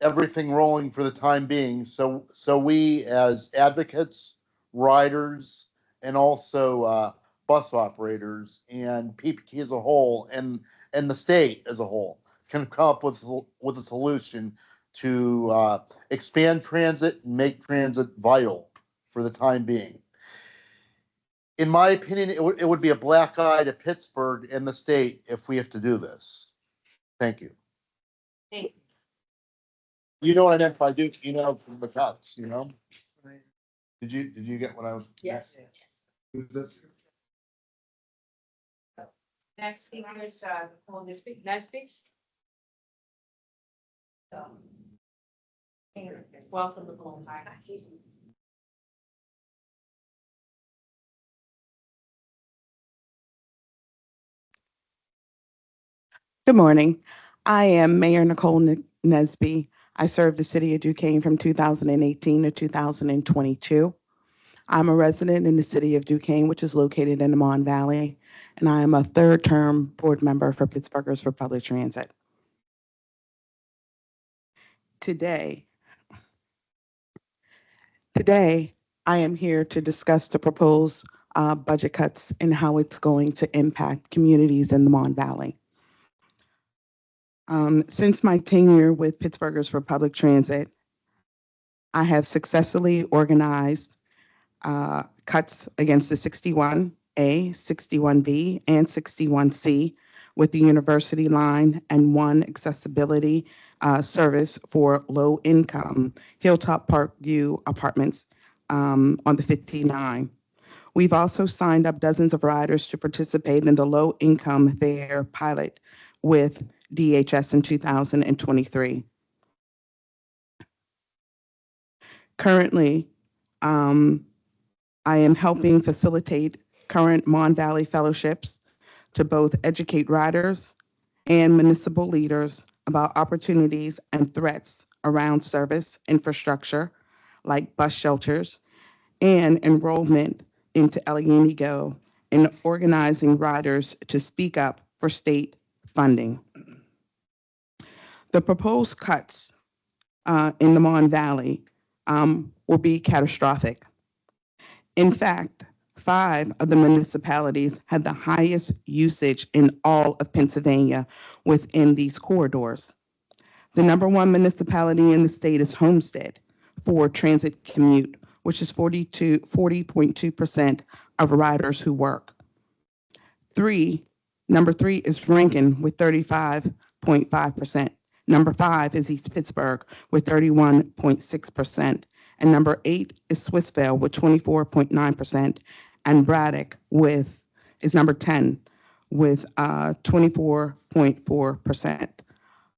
Speaker 2: everything rolling for the time being. So we as advocates, riders, and also bus operators and PPT as a whole and the state as a whole can come up with a solution to expand transit and make transit vital for the time being. In my opinion, it would be a black eye to Pittsburgh and the state if we have to do this. Thank you.
Speaker 1: Thank you.
Speaker 2: You know what I meant by do, from the cuts, Did you get what I was?
Speaker 1: Yes.
Speaker 2: Who's this?
Speaker 1: Next speaker is Nicole Nesby. Nesby. Welcome, Nicole. Hi.
Speaker 14: Good morning. I am Mayor Nicole Nesby. I served the city of Duquesne from 2018 to 2022. I'm a resident in the city of Duquesne, which is located in the Mon Valley, and I am a third-term board member for Pittsburghers for Public Transit. Today, I am here to discuss the proposed budget cuts and how it's going to impact communities in the Mon Valley. Since my tenure with Pittsburghers for Public Transit, I have successfully organized cuts against the 61A, 61B, and 61C with the University line and one accessibility service for low-income Hilltop Park View apartments on the 59. We've also signed up dozens of riders to participate in the low-income fare pilot with DHS in 2023. Currently, I am helping facilitate current Mon Valley fellowships to both educate riders and municipal leaders about opportunities and threats around service infrastructure like bus shelters and enrollment into Allegheny Go in organizing riders to speak up for state funding. The proposed cuts in the Mon Valley will be catastrophic. In fact, 5 of the municipalities had the highest usage in all of Pennsylvania within these corridors. The number 1 municipality in the state is Homestead for transit commute, which is 40.2% of riders who work. Number 3 is Rankin with 35.5%. Number 5 is East Pittsburgh with 31.6%. And number 8 is Swissvale with 24.9%. And Braddock is number 10 with 24.4%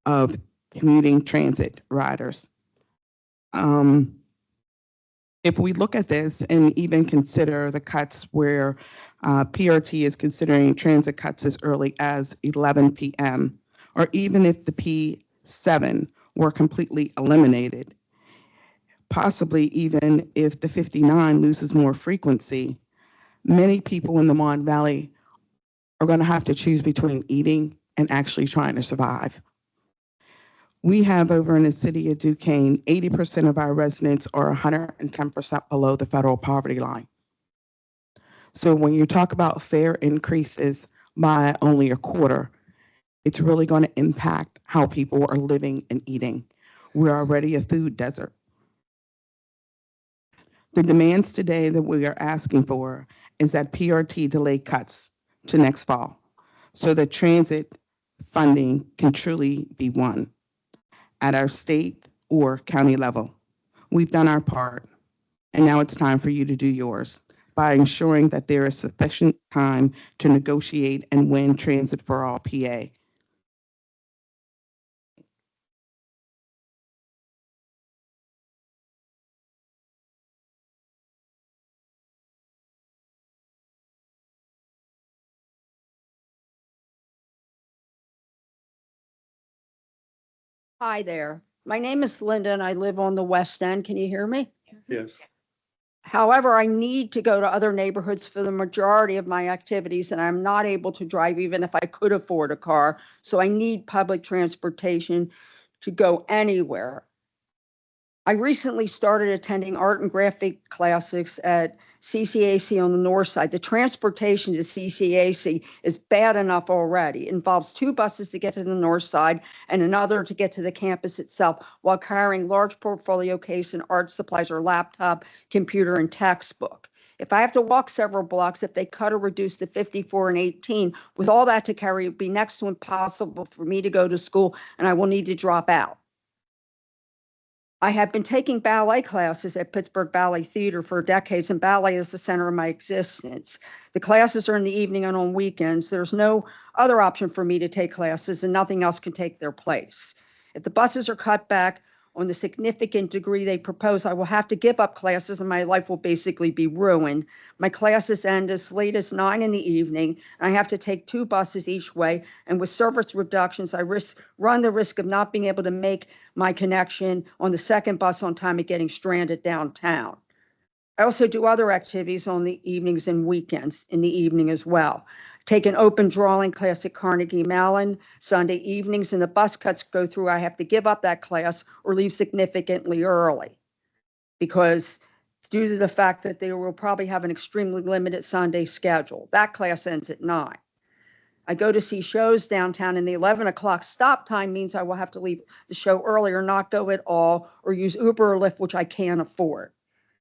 Speaker 14: of commuting transit riders. If we look at this and even consider the cuts where PRT is considering transit cuts as early as 11 p.m., or even if the P7 were completely eliminated, possibly even if the 59 loses more frequency, many people in the Mon Valley are going to have to choose between eating and actually trying to survive. We have over in the city of Duquesne, 80% of our residents are 110% below the federal poverty line. So when you talk about fare increases by only a quarter, it's really going to impact how people are living and eating. We're already a food desert. The demands today that we are asking for is that PRT delay cuts to next fall so that transit funding can truly be won at our state or county level. We've done our part, and now it's time for you to do yours by ensuring that there is sufficient time to negotiate and win Transit for All PA.
Speaker 15: Hi there. My name is Linda and I live on the West End. Can you hear me?
Speaker 6: Yes.
Speaker 15: However, I need to go to other neighborhoods for the majority of my activities, and I'm not able to drive even if I could afford a car. So I need public transportation to go anywhere. I recently started attending art and graphic classes at CCAC on the north side. The transportation to CCAC is bad enough already. It involves 2 buses to get to the north side and another to get to the campus itself while carrying large portfolio case and art supplies or laptop, computer, and textbook. If I have to walk several blocks, if they cut or reduce to 54 and 18, with all that to carry, it would be next to impossible for me to go to school, and I will need to drop out. I have been taking ballet classes at Pittsburgh Ballet Theater for decades, and ballet is the center of my existence. The classes are in the evening and on weekends. There's no other option for me to take classes, and nothing else can take their place. If the buses are cut back on the significant degree they propose, I will have to give up classes and my life will basically be ruined. My classes end as late as 9 in the evening, and I have to take 2 buses each way. And with service reductions, I run the risk of not being able to make my connection on the second bus on time and getting stranded downtown. I also do other activities on the evenings and weekends in the evening as well. Take an open drawing class at Carnegie Mellon Sunday evenings, and the bus cuts go through. I have to give up that class or leave significantly early because due to the fact that they will probably have an extremely limited Sunday schedule. That class ends at 9. I go to see shows downtown, and the 11 o'clock stop time means I will have to leave the show early or not go at all or use Uber or Lyft, which I can't afford.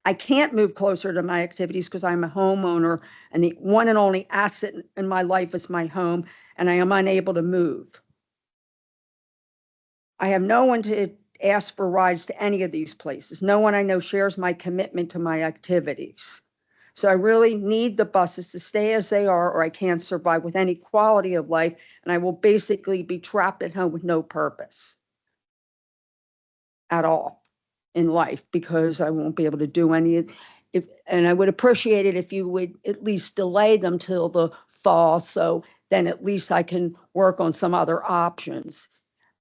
Speaker 15: I can't move closer to my activities because I'm a homeowner, and the one and only asset in my life is my home, and I am unable to move. I have no one to ask for rides to any of these places. No one I know shares my commitment to my activities. So I really need the buses to stay as they are, or I can't survive with any quality of life, and I will basically be trapped at home with no purpose at all in life because I won't be able to do any and I would appreciate it if you would at least delay them till the fall, so then at least I can work on some other options.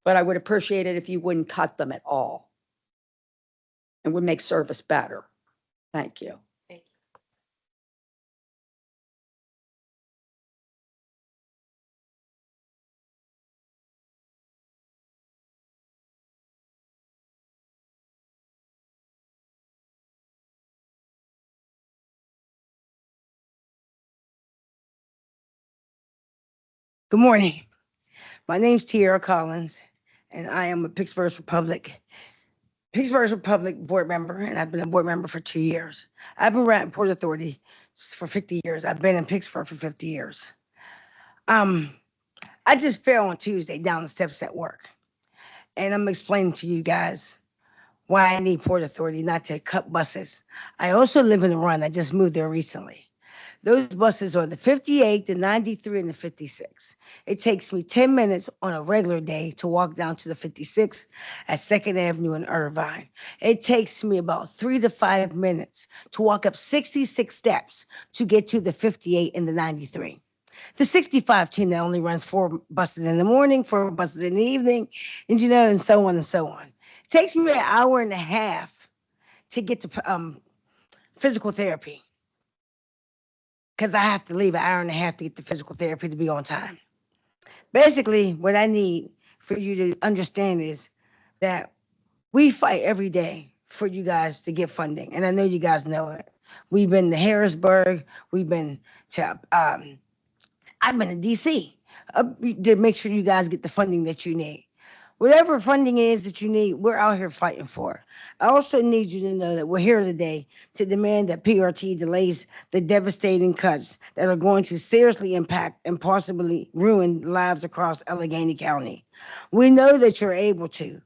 Speaker 15: But I would appreciate it if you wouldn't cut them at all. It would make service better. Thank you.
Speaker 1: Thank you.
Speaker 16: Good morning. My name's Tierra Collins, and I am a Pittsburgh Republic board member, and I've been a board member for 2 years. I've been around Port Authority for 50 years. I've been in Pittsburgh for 50 years. I just fell on Tuesday down the steps at work, and I'm explaining to you guys why I need Port Authority not to cut buses. I also live in the Run. I just moved there recently. Those buses are the 58, the 93, and the 56. It takes me 10 minutes on a regular day to walk down to the 56 at 2nd Avenue in Irvine. It takes me about 3 to 5 minutes to walk up 66 steps to get to the 58 and the 93. The 65 team that only runs 4 buses in the morning, 4 buses in the evening, and and so on and so on. It takes me an hour and a half to get to physical therapy, because I have to leave an hour and a half to get to physical therapy to be on time. Basically, what I need for you to understand is that we fight every day for you guys to get funding, and I know you guys know it. We've been to Harrisburg, we've been to, I've been to DC to make sure you guys get the funding that you need. Whatever funding is that you need, we're out here fighting for. I also need you to know that we're here today to demand that PRT delays the devastating cuts that are going to seriously impact and possibly ruin lives across Allegheny County. We know that you're able to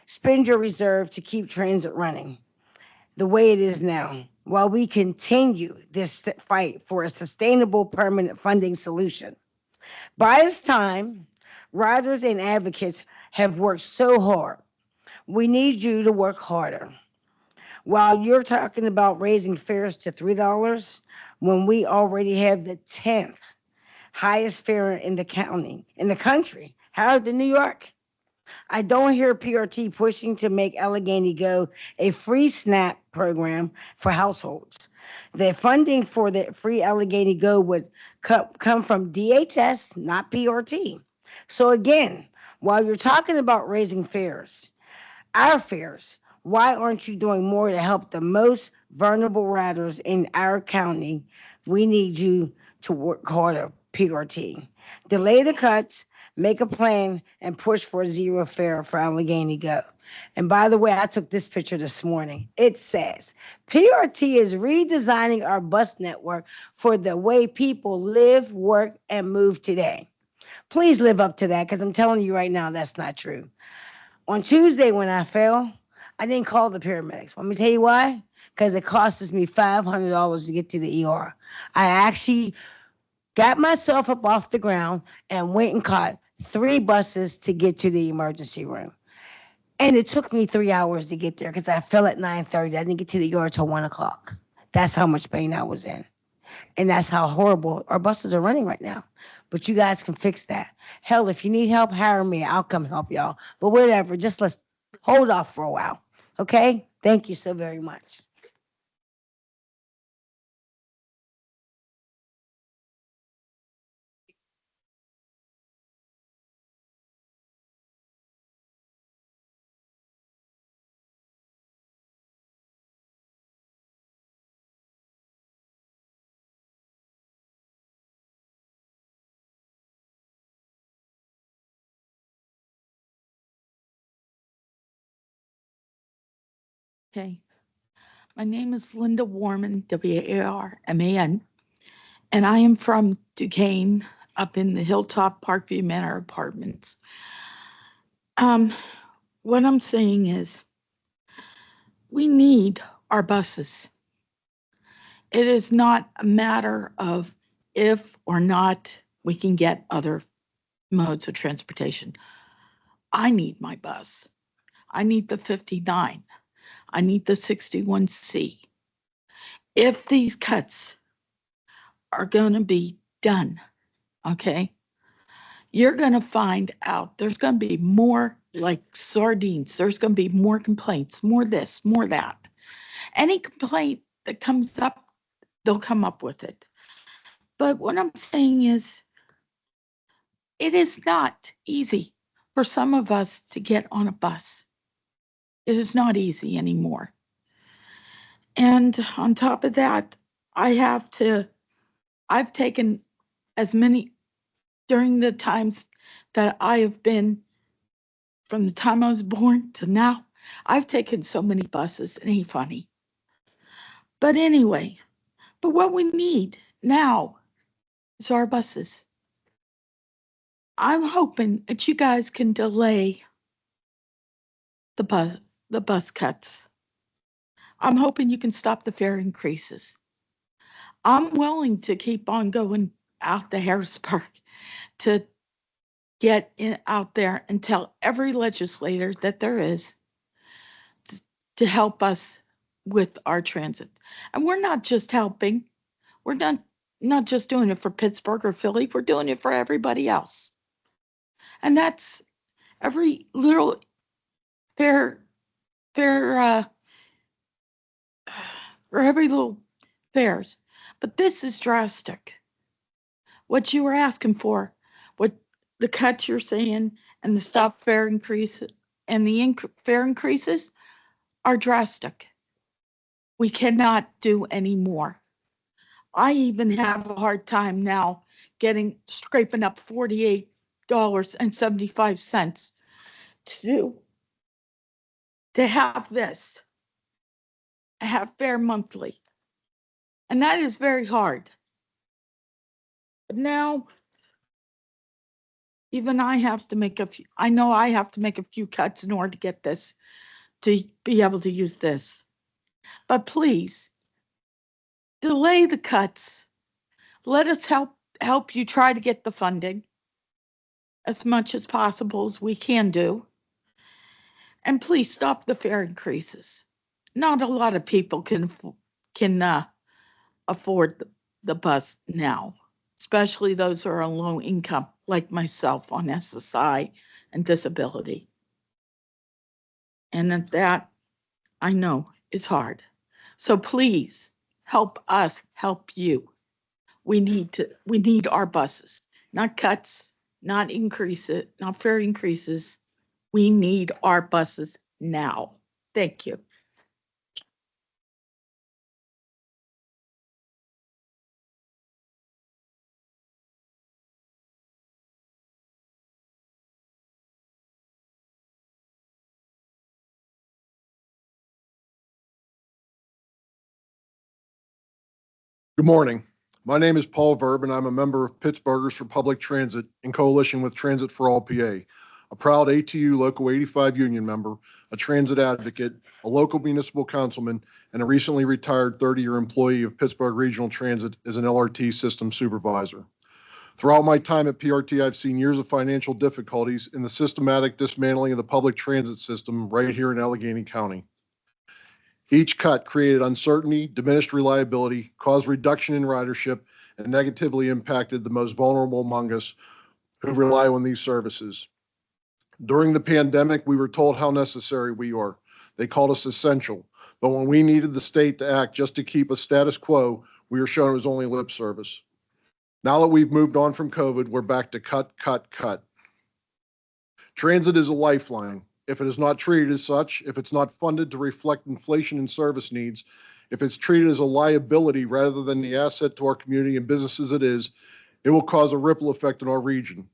Speaker 16: spend your reserve to keep transit running the way it is now, while we continue this fight for a sustainable permanent funding solution. By this time, riders and advocates have worked so hard. We need you to work harder. While you're talking about raising fares to $3, when we already have the 10th highest fare in the country, higher than New York. I don't hear PRT pushing to make Allegheny Go a free SNAP program for households. The funding for the free Allegheny Go would come from DHS, not PRT. So again, while you're talking about raising fares, our fares, why aren't you doing more to help the most vulnerable riders in our county? We need you to work harder, PRT. Delay the cuts, make a plan, and push for a zero fare for Allegheny Go. And by the way, I took this picture this morning. It says, PRT is redesigning our bus network for the way people live, work, and move today. Please live up to that, because I'm telling you right now, that's not true. On Tuesday when I fell, I didn't call the paramedics. Let me tell you why. Because it costs me $500 to get to the ER. I actually got myself up off the ground and went and caught 3 buses to get to the emergency room. And it took me 3 hours to get there because I fell at 9:30. I didn't get to the ER till 1 o'clock. That's how much pain I was in. And that's how horrible our buses are running right now. But you guys can fix that. Hell, if you need help, hire me. I'll come help y'all. But whatever, just let's hold off for a while. Okay? Thank you so very much.
Speaker 17: Okay. My name is Linda Warman, Warman, and I am from Duquesne, up in the Hilltop Parkview Manor Apartments. what I'm saying is we need our buses. It is not a matter of if or not we can get other modes of transportation. I need my bus. I need the 59. I need the 61C. If these cuts are going to be done, okay, you're going to find out there's going to be more like sardines. There's going to be more complaints, more this, more that. Any complaint that comes up, they'll come up with it. But what I'm saying is, it is not easy for some of us to get on a bus. It is not easy anymore. And on top of that, I've taken as many during the times that I have been, from the time I was born to now, I've taken so many buses, it ain't funny. But anyway, but what we need now is our buses. I'm hoping that you guys can delay the bus cuts. I'm hoping you can stop the fare increases. I'm willing to keep on going out to Harrisburg to get out there and tell every legislator that there is to help us with our transit. And we're not just helping. We're not just doing it for Pittsburgh or Philly. We're doing it for everybody else. And that's every little fair or every little fares. But this is drastic. What you were asking for, what the cuts you're saying, and the stop fare increase and the fare increases are drastic. We cannot do any more. I even have a hard time now scraping up $48.75 to have this. I have fare monthly. And that is very hard. But now, even I have to make I know I have to make a few cuts in order to get this, to be able to use this. But please, delay the cuts. Let us help you try to get the funding as much as possible as we can do. And please stop the fare increases. Not a lot of people can afford the bus now, especially those who are on low income, like myself on SSI and disability. And that I know is hard. So please help us help you. We need our buses, not cuts, not fare increases. We need our buses now. Thank you.
Speaker 18: Good morning. My name is Paul Verb, and I'm a member of Pittsburghers for Public Transit in coalition with Transit for All PA, a proud ATU Local 85 union member, a transit advocate, a local municipal councilman, and a recently retired 30-year employee of Pittsburgh Regional Transit as an LRT system supervisor. Throughout my time at PRT, I've seen years of financial difficulties in the systematic dismantling of the public transit system right here in Allegheny County. Each cut created uncertainty, diminished reliability, caused reduction in ridership, and negatively impacted the most vulnerable among us who rely on these services. During the pandemic, we were told how necessary we are. They called us essential. But when we needed the state to act just to keep a status quo, we were shown it was only lip service. Now that we've moved on from COVID, we're back to cut, cut, cut. Transit is a lifeline. If it is not treated as such, if it's not funded to reflect inflation and service needs, if it's treated as a liability rather than the asset to our community and businesses it will cause a ripple effect in our region,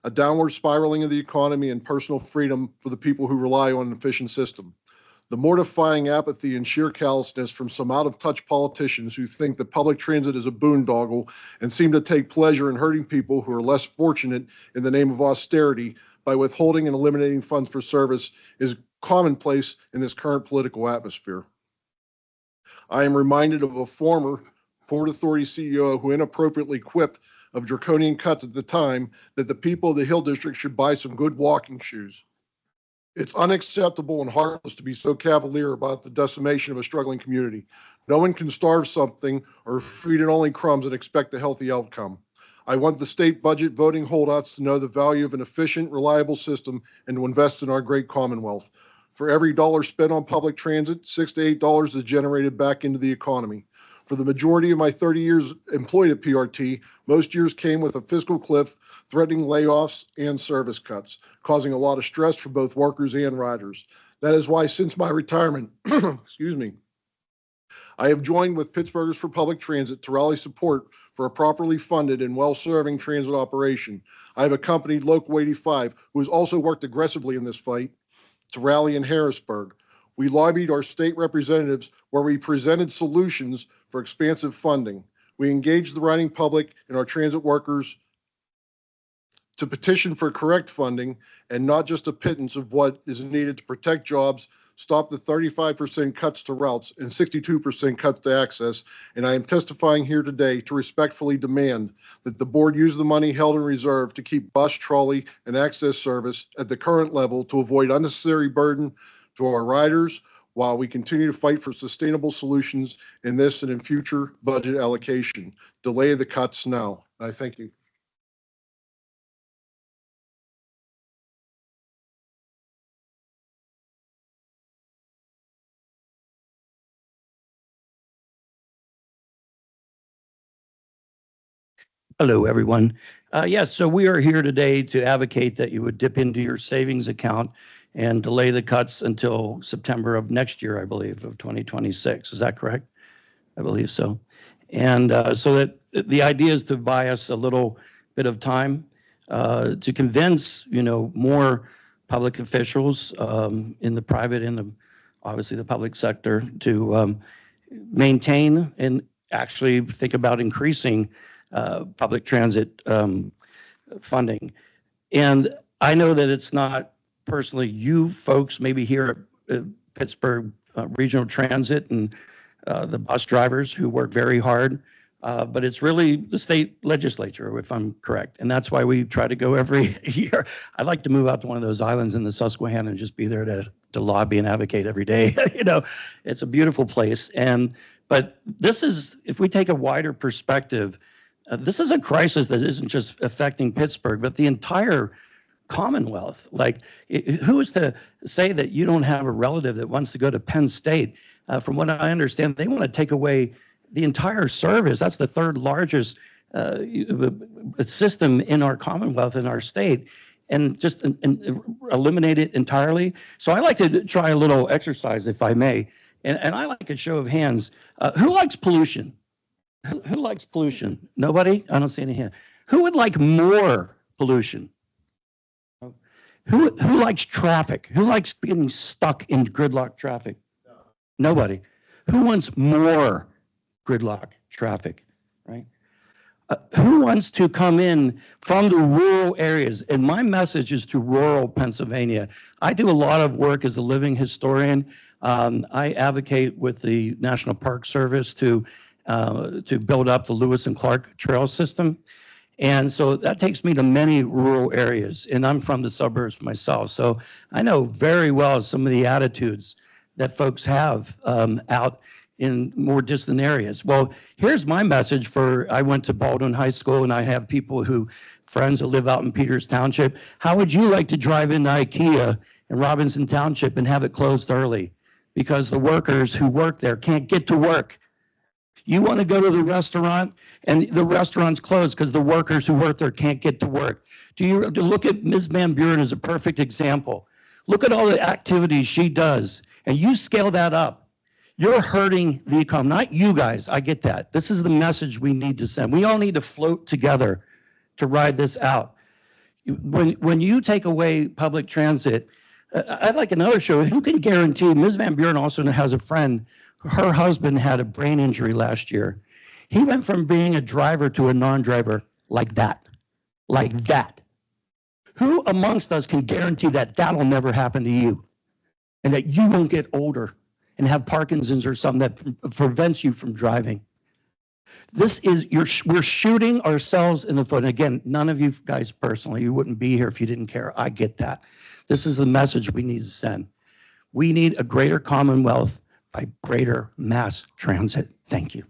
Speaker 18: a downward spiraling of the economy and personal freedom for the people who rely on an efficient system. The mortifying apathy and sheer callousness from some out-of-touch politicians who think that public transit is a boondoggle and seem to take pleasure in hurting people who are less fortunate in the name of austerity by withholding and eliminating funds for service is commonplace in this current political atmosphere. I am reminded of a former Port Authority CEO who inappropriately quipped of draconian cuts at the time that the people of the Hill District should buy some good walking shoes. It's unacceptable and heartless to be so cavalier about the decimation of a struggling community. No one can starve something or feed it only crumbs and expect a healthy outcome. I want the state budget voting holdouts to know the value of an efficient, reliable system and to invest in our great Commonwealth. For every dollar spent on public transit, $6 to $8 is generated back into the economy. For the majority of my 30 years employed at PRT, most years came with a fiscal cliff, threatening layoffs and service cuts, causing a lot of stress for both workers and riders. That is why since my retirement, excuse me, I have joined with Pittsburghers for Public Transit to rally support for a properly funded and well-serving transit operation. I have accompanied Local 85, who has also worked aggressively in this fight, to rally in Harrisburg. We lobbied our state representatives where we presented solutions for expansive funding. We engaged the riding public and our transit workers to petition for correct funding and not just a pittance of what is needed to protect jobs, stop the 35% cuts to routes and 62% cuts to access. And I am testifying here today to respectfully demand that the board use the money held in reserve to keep bus, trolley, and access service at the current level to avoid unnecessary burden to our riders while we continue to fight for sustainable solutions in this and in future budget allocation. Delay the cuts now. I thank you.
Speaker 19: Hello, everyone. Yes, so we are here today to advocate that you would dip into your savings account and delay the cuts until September of next year, I believe, of 2026. Is that correct? I believe so. And so that the idea is to buy us a little bit of time to convince, more public officials in the private and obviously the public sector to maintain and actually think about increasing public transit funding. And I know that it's not personally you folks, maybe here at Pittsburgh Regional Transit and the bus drivers who work very hard, but it's really the state legislature, if I'm correct. And that's why we try to go every year. I'd like to move out to one of those islands in the Susquehanna and just be there to lobby and advocate every day. It's a beautiful place. But this is, if we take a wider perspective, this is a crisis that isn't just affecting Pittsburgh, but the entire Commonwealth. Like, who is to say that you don't have a relative that wants to go to Penn State? From what I understand, they want to take away the entire service. That's the third largest system in our Commonwealth, in our state, and just eliminate it entirely. So I like to try a little exercise, if I may, and I like a show of hands. Who likes pollution? Who likes pollution? Nobody? I don't see any hand. Who would like more pollution? Who likes traffic? Who likes getting stuck in gridlock traffic? Nobody. Who wants more gridlock traffic, right? Who wants to come in from the rural areas? And my message is to rural Pennsylvania. I do a lot of work as a living historian. I advocate with the National Park Service to build up the Lewis and Clark trail system. And so that takes me to many rural areas, and I'm from the suburbs myself. So I know very well some of the attitudes that folks have out in more distant areas. Well, here's my message I went to Baldwin High School, and I have friends that live out in Peters Township. How would you like to drive into IKEA in Robinson Township and have it closed early? Because the workers who work there can't get to work. You want to go to the restaurant and the restaurant's closed because the workers who work there can't get to work. Look at Ms. Van Buren as a perfect example. Look at all the activities she does, and you scale that up. You're hurting the economy, not you guys. I get that. This is the message we need to send. We all need to float together to ride this out. When you take away public transit, I'd like another show. Who can guarantee? Ms. Van Buren also has a friend. Her husband had a brain injury last year. He went from being a driver to a non-driver like that. Who amongst us can guarantee that that'll never happen to you? And that you won't get older and have Parkinson's or something that prevents you from driving? This is, we're shooting ourselves in the foot. And again, none of you guys personally, you wouldn't be here if you didn't care. I get that. This is the message we need to send. We need a greater Commonwealth by greater mass transit. Thank you.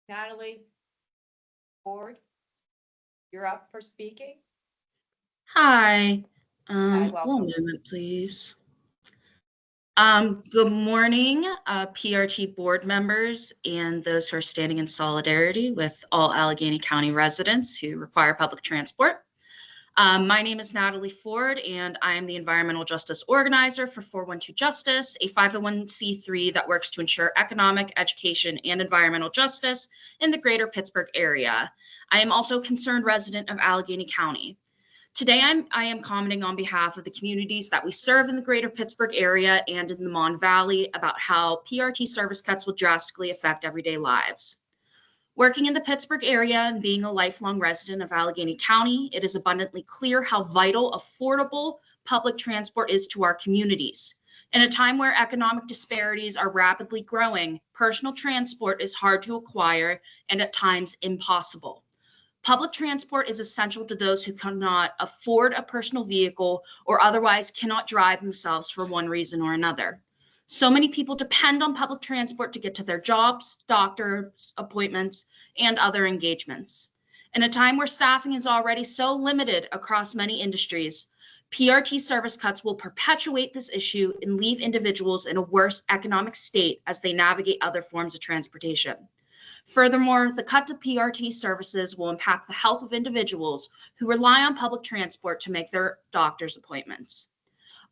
Speaker 1: Natalie Ford, you're up for speaking.
Speaker 20: Hi.
Speaker 1: Hi,
Speaker 20: One
Speaker 1: welcome.
Speaker 20: moment, please. Good morning, PRT board members and those who are standing in solidarity with all Allegheny County residents who require public transport. My name is Natalie Ford, and I am the Environmental Justice Organizer for 412 Justice, a 501c3 that works to ensure economic, education, and environmental justice in the greater Pittsburgh area. I am also a concerned resident of Allegheny County. Today, I am commenting on behalf of the communities that we serve in the greater Pittsburgh area and in the Mon Valley about how PRT service cuts will drastically affect everyday lives. Working in the Pittsburgh area and being a lifelong resident of Allegheny County, it is abundantly clear how vital affordable public transport is to our communities. In a time where economic disparities are rapidly growing, personal transport is hard to acquire and at times impossible. Public transport is essential to those who cannot afford a personal vehicle or otherwise cannot drive themselves for one reason or another. So many people depend on public transport to get to their jobs, doctor's appointments, and other engagements. In a time where staffing is already so limited across many industries, PRT service cuts will perpetuate this issue and leave individuals in a worse economic state as they navigate other forms of transportation. Furthermore, the cut to PRT services will impact the health of individuals who rely on public transport to make their doctor's appointments.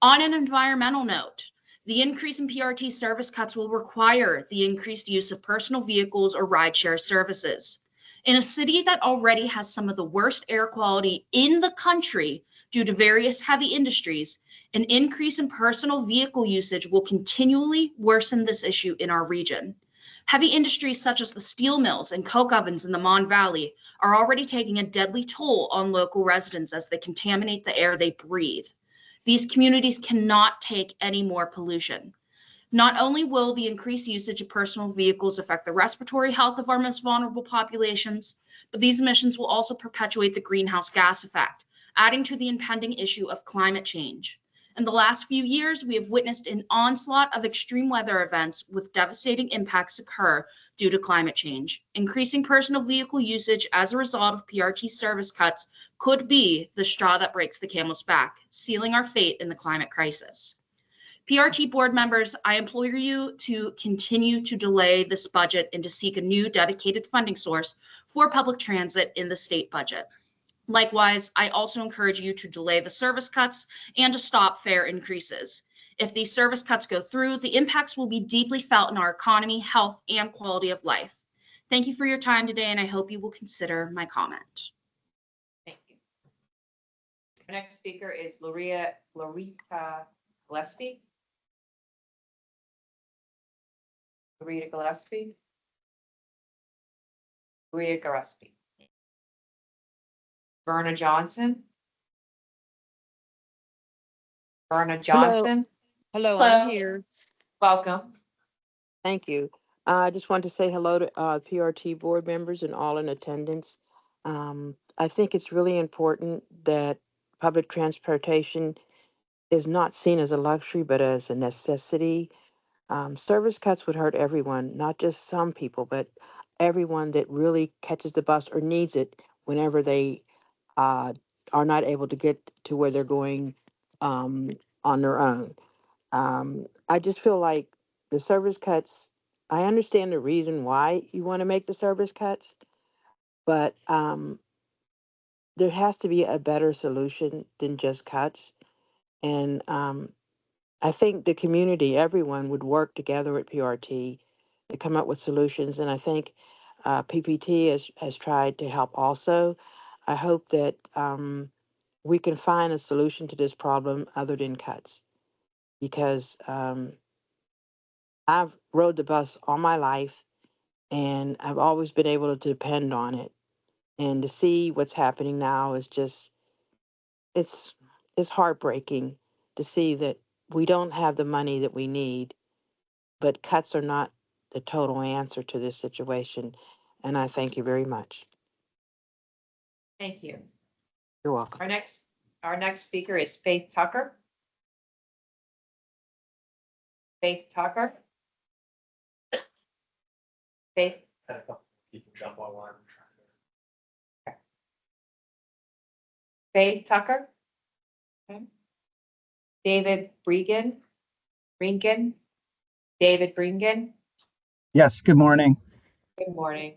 Speaker 20: On an environmental note, the increase in PRT service cuts will require the increased use of personal vehicles or rideshare services. In a city that already has some of the worst air quality in the country due to various heavy industries, an increase in personal vehicle usage will continually worsen this issue in our region. Heavy industries such as the steel mills and coke ovens in the Mon Valley are already taking a deadly toll on local residents as they contaminate the air they breathe. These communities cannot take any more pollution. Not only will the increased usage of personal vehicles affect the respiratory health of our most vulnerable populations, but these emissions will also perpetuate the greenhouse gas effect, adding to the impending issue of climate change. In the last few years, we have witnessed an onslaught of extreme weather events with devastating impacts occur due to climate change. Increasing personal vehicle usage as a result of PRT service cuts could be the straw that breaks the camel's back, sealing our fate in the climate crisis. PRT board members, I implore you to continue to delay this budget and to seek a new dedicated funding source for public transit in the state budget. Likewise, I also encourage you to delay the service cuts and to stop fare increases. If these service cuts go through, the impacts will be deeply felt in our economy, health, and quality of life. Thank you for your time today, and I hope you will consider my comment.
Speaker 1: Thank you. Our next speaker is Loretta Gillespie. Loretta Gillespie. Loretta Gillespie. Verna Johnson. Verna Johnson.
Speaker 21: Hello,
Speaker 1: Hello.
Speaker 21: I'm here.
Speaker 1: Welcome.
Speaker 21: Thank you. I just want to say hello to PRT board members and all in attendance. I think it's really important that public transportation is not seen as a luxury, but as a necessity. Service cuts would hurt everyone, not just some people, but everyone that really catches the bus or needs it whenever they are not able to get to where they're going on their own. I just feel like the service cuts, I understand the reason why you want to make the service cuts, but there has to be a better solution than just cuts. And I think the community, everyone would work together at PRT to come up with solutions. And I think PPT has tried to help also. I hope that we can find a solution to this problem other than cuts, because I've rode the bus all my life and I've always been able to depend on it. And to see what's happening now is just, it's it's heartbreaking to see that we don't have the money that we need, but cuts are not the total answer to this situation. And I thank you very much.
Speaker 1: Thank you.
Speaker 21: You're welcome.
Speaker 1: Our next speaker is Faith Tucker. Faith Tucker. Faith.
Speaker 13: Had a couple people jump online.
Speaker 1: Faith Tucker. Okay. David Bregan. David Bregan.
Speaker 5: Yes, good morning.
Speaker 1: Good morning.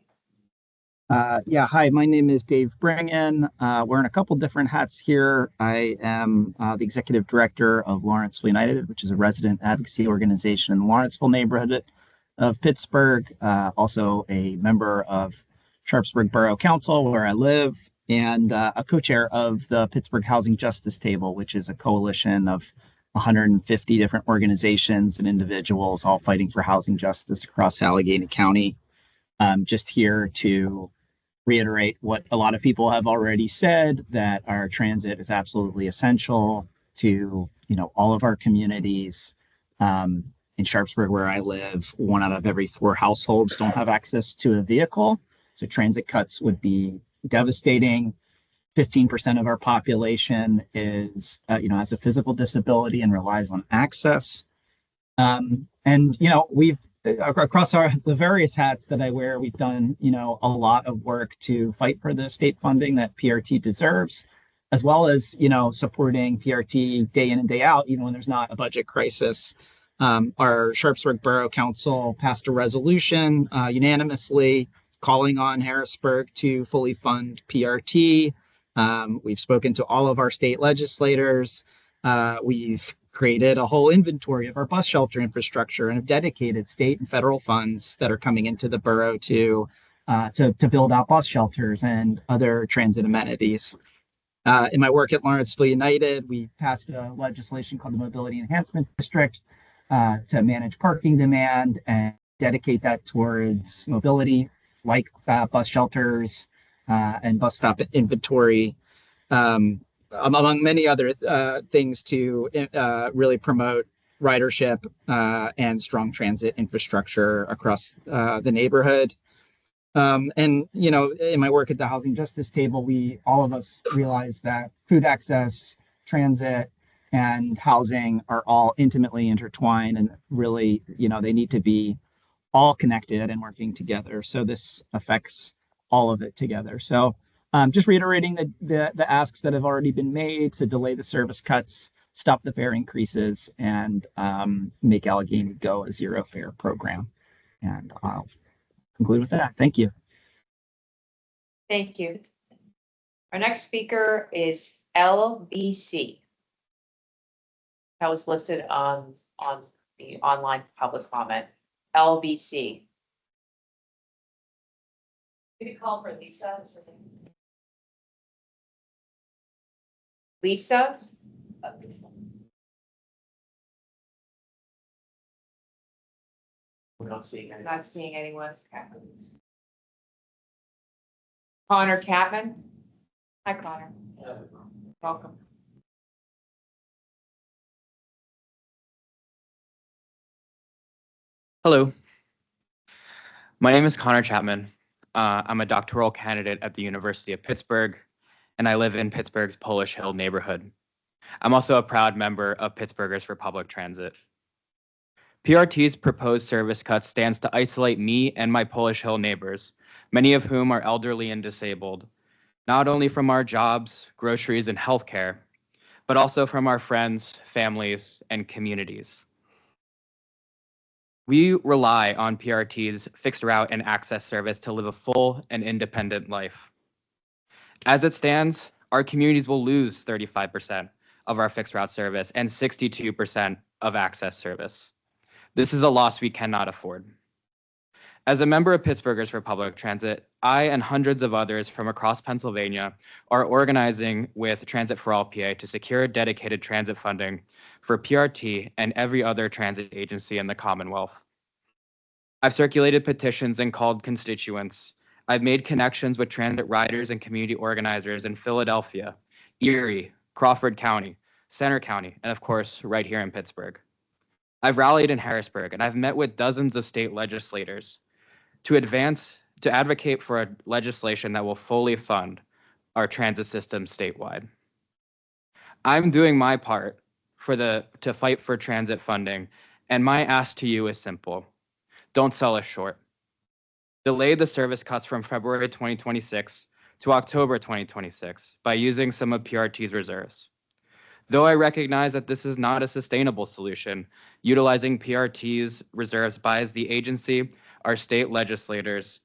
Speaker 5: Yeah, hi, my name is Dave Bringen. Wearing a couple different hats here. I am the executive director of Lawrenceville United, which is a resident advocacy organization in the Lawrenceville neighborhood of Pittsburgh. Also a member of Sharpsburg Borough Council, where I live, and a co-chair of the Pittsburgh Housing Justice Table, which is a coalition of 150 different organizations and individuals all fighting for housing justice across Allegheny County. Just here to reiterate what a lot of people have already said, that our transit is absolutely essential to, all of our communities. In Sharpsburg, where I live, 1 out of every 4 households don't have access to a vehicle. So transit cuts would be devastating. 15% of our population is, has a physical disability and relies on access. We've across the various hats that I wear, we've done, a lot of work to fight for the state funding that PRT deserves, as well as, supporting PRT day in and day out, even when there's not a budget crisis. Our Sharpsburg Borough Council passed a resolution unanimously calling on Harrisburg to fully fund PRT. We've spoken to all of our state legislators. We've created a whole inventory of our bus shelter infrastructure and have dedicated state and federal funds that are coming into the borough to build out bus shelters and other transit amenities. In my work at Lawrenceville United, we passed a legislation called the Mobility Enhancement District to manage parking demand and dedicate that towards mobility, like bus shelters and bus stop inventory. Among many other things to really promote ridership and strong transit infrastructure across the neighborhood. In my work at the Housing Justice Table, all of us realize that food access, transit, and housing are all intimately intertwined, and really, they need to be all connected and working together. So this affects all of it together. So just reiterating the asks that have already been made to delay the service cuts, stop the fare increases, and make Allegheny Go a zero fare program. And I'll conclude with that. Thank you.
Speaker 1: Thank you. Our next speaker is LBC. That was listed on the online public comment. LBC. Can you call for Lisa? Lisa?
Speaker 13: We're not seeing any.
Speaker 1: Not seeing anyone. Connor Chapman. Hi, Connor. Welcome.
Speaker 22: Hello. My name is Connor Chapman. I'm a doctoral candidate at the University of Pittsburgh, and I live in Pittsburgh's Polish Hill neighborhood. I'm also a proud member of Pittsburghers for Public Transit. PRT's proposed service cut stands to isolate me and my Polish Hill neighbors, many of whom are elderly and disabled, not only from our jobs, groceries, and healthcare, but also from our friends, families, and communities. We rely on PRT's fixed route and access service to live a full and independent life. As it stands, our communities will lose 35% of our fixed route service and 62% of access service. This is a loss we cannot afford. As a member of Pittsburghers for Public Transit, I and hundreds of others from across Pennsylvania are organizing with Transit for All PA to secure dedicated transit funding for PRT and every other transit agency in the Commonwealth. I've circulated petitions and called constituents. I've made connections with transit riders and community organizers in Philadelphia, Erie, Crawford County, Center County, and of course, right here in Pittsburgh. I've rallied in Harrisburg, and I've met with dozens of state legislators to advocate for a legislation that will fully fund our transit system statewide. I'm doing my part to fight for transit funding, and my ask to you is simple. Don't sell us short. Delay the service cuts from February 2026 to October 2026 by using some of PRT's reserves. Though I recognize that this is not a sustainable solution, utilizing PRT's reserves buys the agency, our state legislators,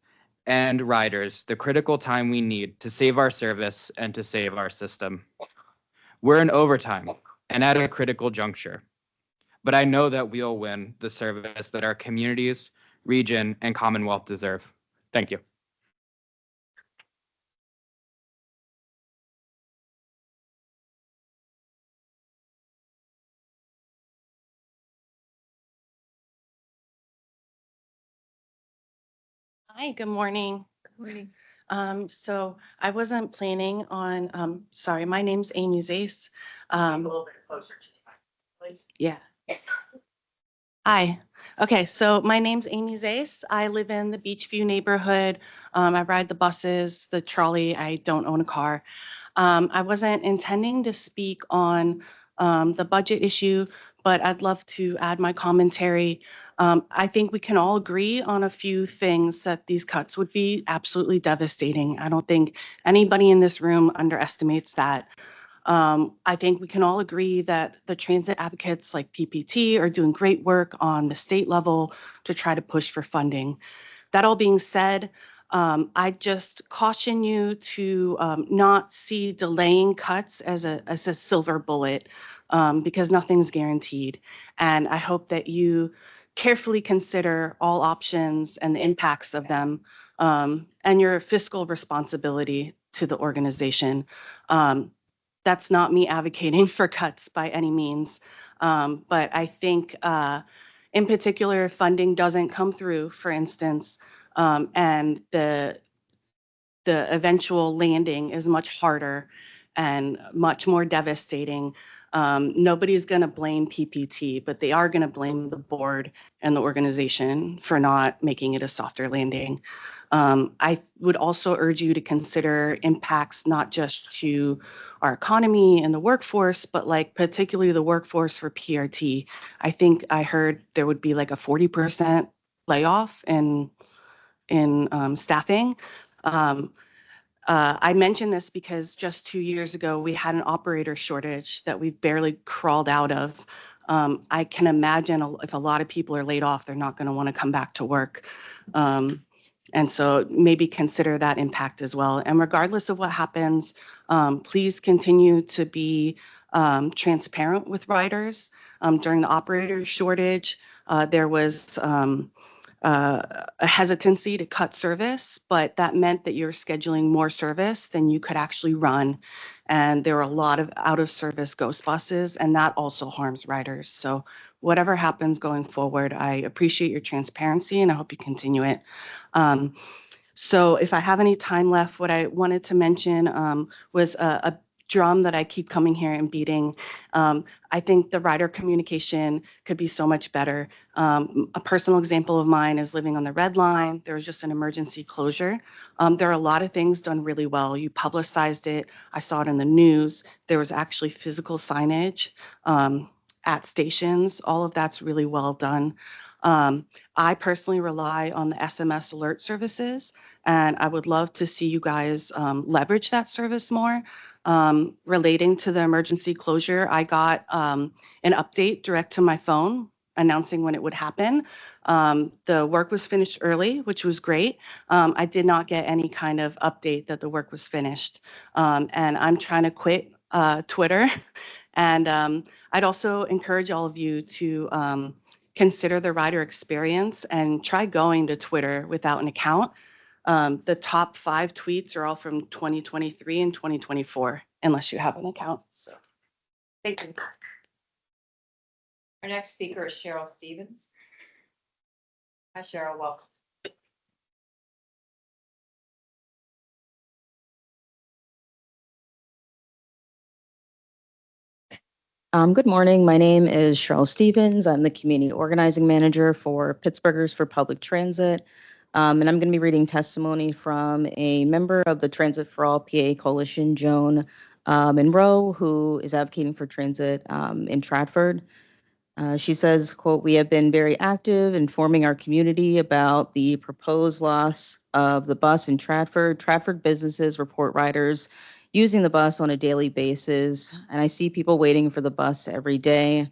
Speaker 22: and riders the critical time we need to save our service and to save our system. We're in overtime and at a critical juncture, but I know that we'll win the service that our communities, region, and Commonwealth deserve. Thank you.
Speaker 4: Hi, good morning. Good morning. So I wasn't planning on, sorry, my name's Amy Zace.
Speaker 1: A little bit closer to the mic, please.
Speaker 4: Yeah. Hi. Okay, so my name's Amy Zace. I live in the Beachview neighborhood. I ride the buses, the trolley. I don't own a car. I wasn't intending to speak on the budget issue, but I'd love to add my commentary. I think we can all agree on a few things that these cuts would be absolutely devastating. I don't think anybody in this room underestimates that. I think we can all agree that the transit advocates like PPT are doing great work on the state level to try to push for funding. That all being said, I just caution you to not see delaying cuts as a silver bullet because nothing's guaranteed. And I hope that you carefully consider all options and the impacts of them and your fiscal responsibility to the organization. That's not me advocating for cuts by any means, but I think in particular, if funding doesn't come through, for instance, and the eventual landing is much harder and much more devastating. Nobody's going to blame PPT, but they are going to blame the board and the organization for not making it a softer landing. I would also urge you to consider impacts not just to our economy and the workforce, but like particularly the workforce for PRT. I think I heard there would be like a 40% layoff in staffing. I mention this because just 2 years ago, we had an operator shortage that we've barely crawled out of. I can imagine if a lot of people are laid off, they're not going to want to come back to work. And so maybe consider that impact as well. And regardless of what happens, please continue to be transparent with riders. During the operator shortage, there was a hesitancy to cut service, but that meant that you're scheduling more service than you could actually run. And there were a lot of out of service ghost buses, and that also harms riders. So whatever happens going forward, I appreciate your transparency and I hope you continue it. So if I have any time left, what I wanted to mention was a drum that I keep coming here and beating. I think the rider communication could be so much better. A personal example of mine is living on the Red Line. There was just an emergency closure. There are a lot of things done really well. You publicized it. I saw it in the news. There was actually physical signage at stations. All of that's really well done. I personally rely on the SMS alert services, and I would love to see you guys leverage that service more. Relating to the emergency closure, I got an update direct to my phone announcing when it would happen. The work was finished early, which was great. I did not get any kind of update that the work was finished. And I'm trying to quit Twitter And I'd also encourage all of you to consider the rider experience and try going to Twitter without an account. The top 5 tweets are all from 2023 and 2024, unless you have an account. So, thank you.
Speaker 1: Our next speaker is Cheryl Stevens. Hi, Cheryl, welcome.
Speaker 7: Good morning. My name is Cheryl Stevens. I'm the Community Organizing Manager for Pittsburghers for Public Transit. And I'm going to be reading testimony from a member of the Transit for All PA Coalition, Joan Monroe, who is advocating for transit in Stratford. She says, quote, "We have been very active informing our community about the proposed loss of the bus in Stratford. Stratford businesses report riders using the bus on a daily basis, and I see people waiting for the bus every day.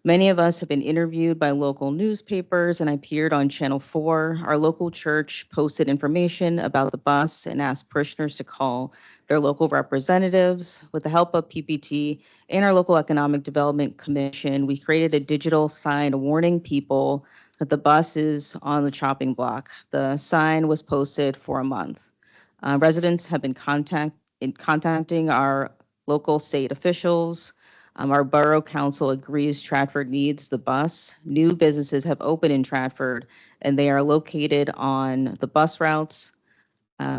Speaker 7: Many of us have been interviewed by local newspapers and I appeared on Channel 4. Our local church posted information about the bus and asked parishioners to call their local representatives. With the help of PPT and our local Economic Development Commission, we created a digital sign warning people that the bus is on the chopping block. The sign was posted for a month. Residents have been contacting our local state officials. Our borough council agrees Stratford needs the bus. New businesses have opened in Stratford and they are located on the bus routes.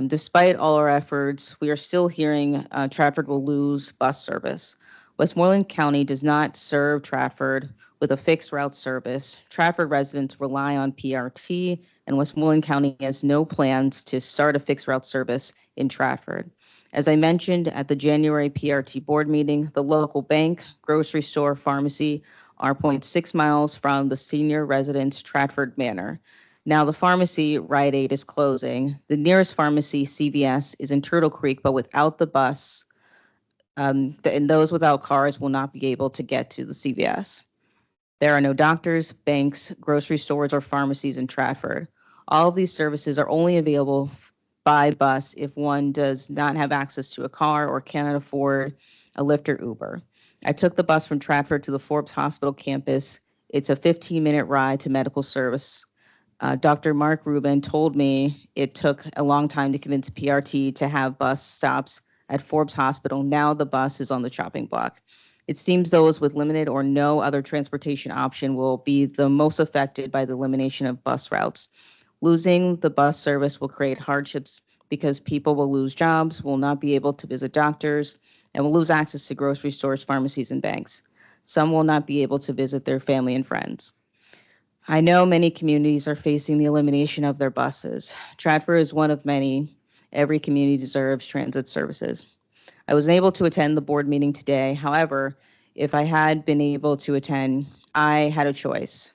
Speaker 7: Despite all our efforts, we are still hearing Stratford will lose bus service. Westmoreland County does not serve Stratford with a fixed route service. Stratford residents rely on PRT and Westmoreland County has no plans to start a fixed route service in Stratford. As I mentioned at the January PRT board meeting, the local bank, grocery store, pharmacy are 0.6 miles from the senior residence Stratford Manor. Now the pharmacy, Rite Aid, is closing. The nearest pharmacy, CVS, is in Turtle Creek, but without the bus, and those without cars will not be able to get to the CVS. There are no doctors, banks, grocery stores, or pharmacies in Stratford. All of these services are only available by bus if one does not have access to a car or cannot afford a Lyft or Uber. I took the bus from Stratford to the Forbes Hospital campus. It's a 15-minute ride to medical service. Dr. Mark Rubin told me it took a long time to convince PRT to have bus stops at Forbes Hospital. Now the bus is on the chopping block. It seems those with limited or no other transportation option will be the most affected by the elimination of bus routes. Losing the bus service will create hardships because people will lose jobs, will not be able to visit doctors, and will lose access to grocery stores, pharmacies, and banks. Some will not be able to visit their family and friends. I know many communities are facing the elimination of their buses. Stratford is one of many. Every community deserves transit services. I was unable to attend the board meeting today. However, if I had been able to attend, I had a choice.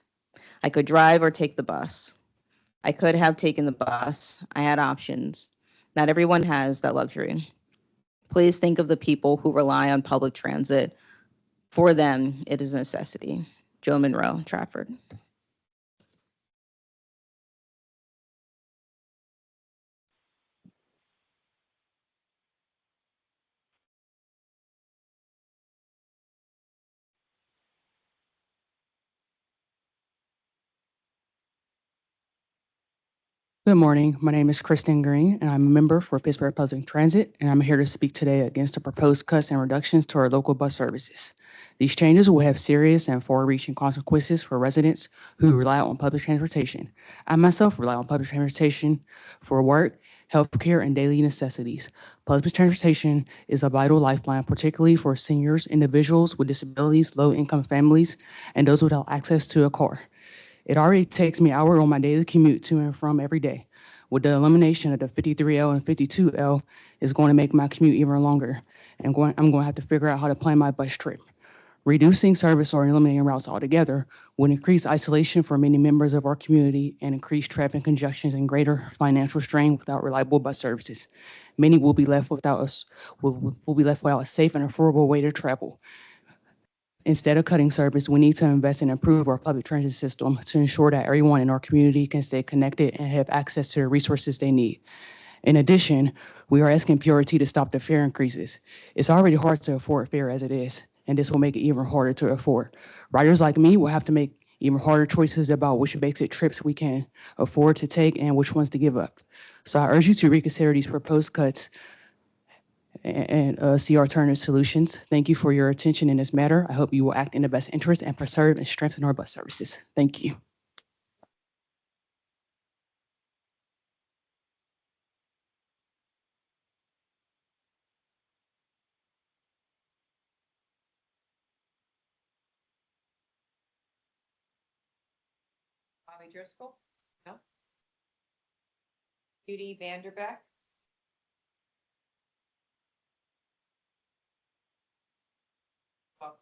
Speaker 7: I could drive or take the bus. I could have taken the bus. I had options. Not everyone has that luxury. Please think of the people who rely on public transit. For them, it is a necessity. Joe Monroe, Stratford.
Speaker 8: Good morning. My name is Kristen Green, and I'm a member for Pittsburgh Public Transit, and I'm here to speak today against the proposed cuts and reductions to our local bus services. These changes will have serious and far-reaching consequences for residents who rely on public transportation. I myself rely on public transportation for work, healthcare, and daily necessities. Public transportation is a vital lifeline, particularly for seniors, individuals with disabilities, low-income families, and those without access to a car. It already takes me an hour on my daily commute to and from every day. With the elimination of the 53L and 52L is going to make my commute even longer. And I'm going to have to figure out how to plan my bus trip. Reducing service or eliminating routes altogether would increase isolation for many members of our community and increase traffic congestions and greater financial strain without reliable bus services. Many will be left without a safe and affordable way to travel. Instead of cutting service, we need to invest and improve our public transit system to ensure that everyone in our community can stay connected and have access to the resources they need. In addition, we are asking PRT to stop the fare increases. It's already hard to afford fare as it is. and this will make it even harder to afford. Riders like me will have to make even harder choices about which basic trips we can afford to take and which ones to give up. So I urge you to reconsider these proposed cuts and see alternative solutions. Thank you for your attention in this matter. I hope you will act in the best interest and preserve and strengthen our bus services. Thank you.
Speaker 1: Bobby Driscoll? No. Judy Vanderbeck? Oh.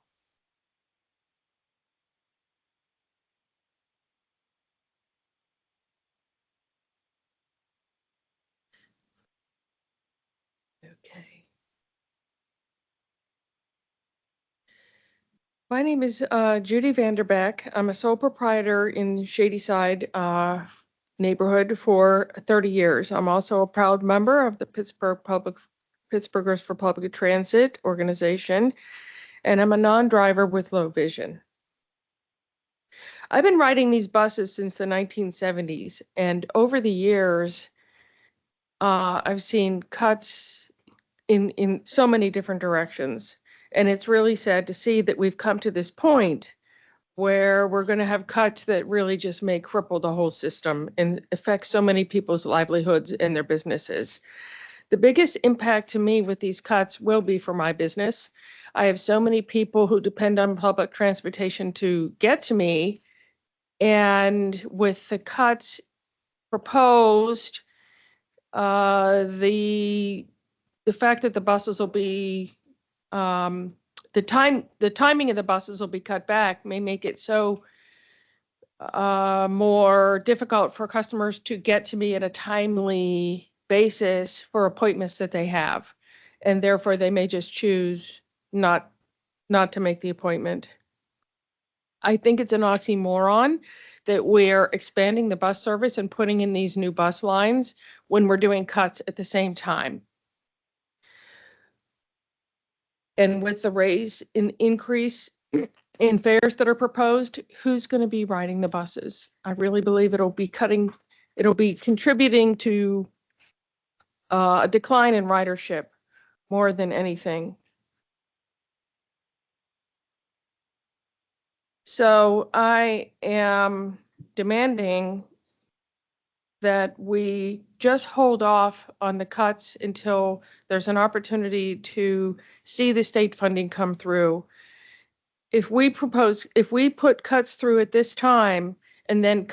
Speaker 3: Okay. My name is Judy Vanderbeck. I'm a sole proprietor in Shadyside neighborhood for 30 years. I'm also a proud member of the Pittsburghers for Public Transit organization, and I'm a non-driver with low vision. I've been riding these buses since the 1970s, and over the years, I've seen cuts in so many different directions. And it's really sad to see that we've come to this point where we're going to have cuts that really just may cripple the whole system and affect so many people's livelihoods and their businesses. The biggest impact to me with these cuts will be for my business. I have so many people who depend on public transportation to get to me. And with the cuts proposed, the fact that the buses will be the timing of the buses will be cut back may make it so more difficult for customers to get to me at a timely basis for appointments that they have, and therefore they may just choose not to make the appointment. I think it's an oxymoron that we're expanding the bus service and putting in these new bus lines when we're doing cuts at the same time. And with the increase in fares that are proposed, who's going to be riding the buses? I really believe it'll be contributing to a decline in ridership more than anything. So I am demanding that we just hold off on the cuts until there's an opportunity to see the state funding come through. If we put cuts through at this time and then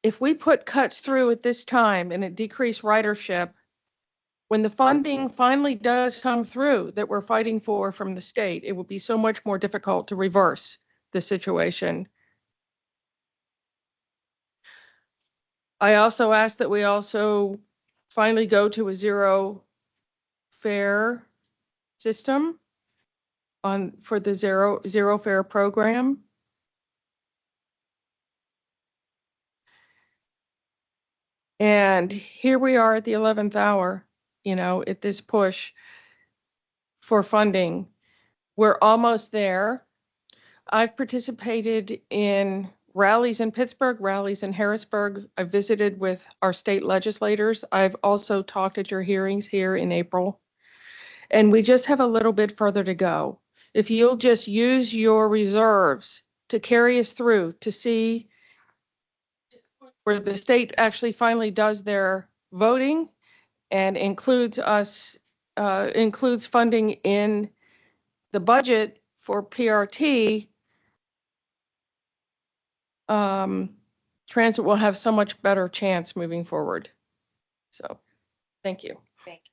Speaker 3: if we put cuts through at this time and it decreased ridership, when the funding finally does come through that we're fighting for from the state, it will be so much more difficult to reverse the situation. I also ask that we also finally go to a zero fare system for the zero fare program. And here we are at the 11th hour, at this push for funding. We're almost there. I've participated in rallies in Pittsburgh, rallies in Harrisburg. I've visited with our state legislators. I've also talked at your hearings here in April. And we just have a little bit further to go. If you'll just use your reserves to carry us through to see where the state actually finally does their voting and includes funding in the budget for PRT, transit will have so much better chance moving forward. So, thank you.
Speaker 1: Thank you.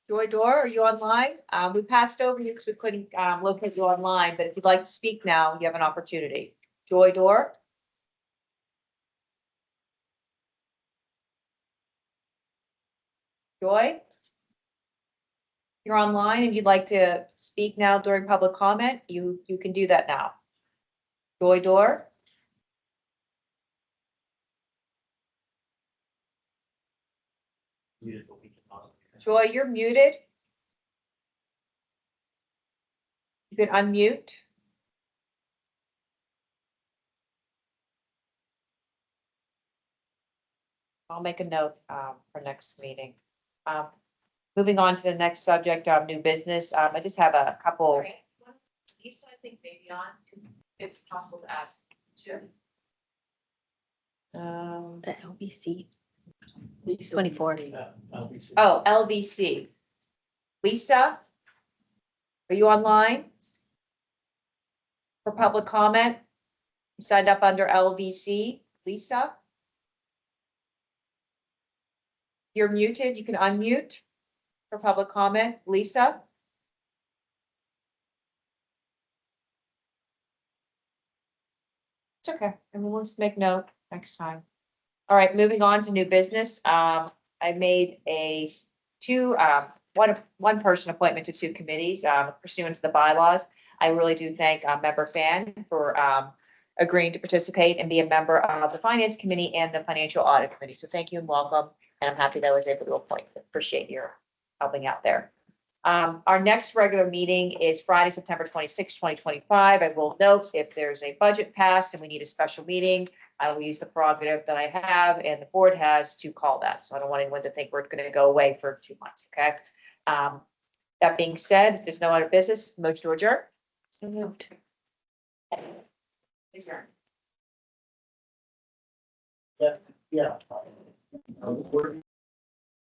Speaker 1: Joy Dore, are you online? We passed over you because we couldn't locate you online, but if you'd like to speak now, you have an opportunity. Joy Dore? Joy? You're online and you'd like to speak now during public comment, you can do that now. Joy Dore? Joy, you're muted. You can unmute. I'll make a note for next meeting. Moving on to the next subject, new business. I just have a couple. Lisa, I think maybe on. It's possible to ask. Sure.
Speaker 9: The LBC. 24.
Speaker 1: Oh, LVC. Lisa, are you online? For public comment? You signed up under LVC. Lisa? You're muted. You can unmute for public comment. Lisa? It's okay. And we'll just make note next time. All right, moving on to new business. I made one person appointment to 2 committees pursuant to the bylaws. I really do thank Member Fan for agreeing to participate and be a member of the Finance Committee and the Financial Audit Committee. So thank you and welcome. And I'm happy that I was able to appoint. Appreciate your helping out there. Our next regular meeting is Friday, September 26, 2025. I will note if there's a budget passed and we need a special meeting, I will use the prerogative that I have and the board has to call that. So I don't want anyone to think we're going to go away for 2 months, okay? That being said, if there's no other business, motion to adjourn. So moved. Adjourn.
Speaker 2: Yeah.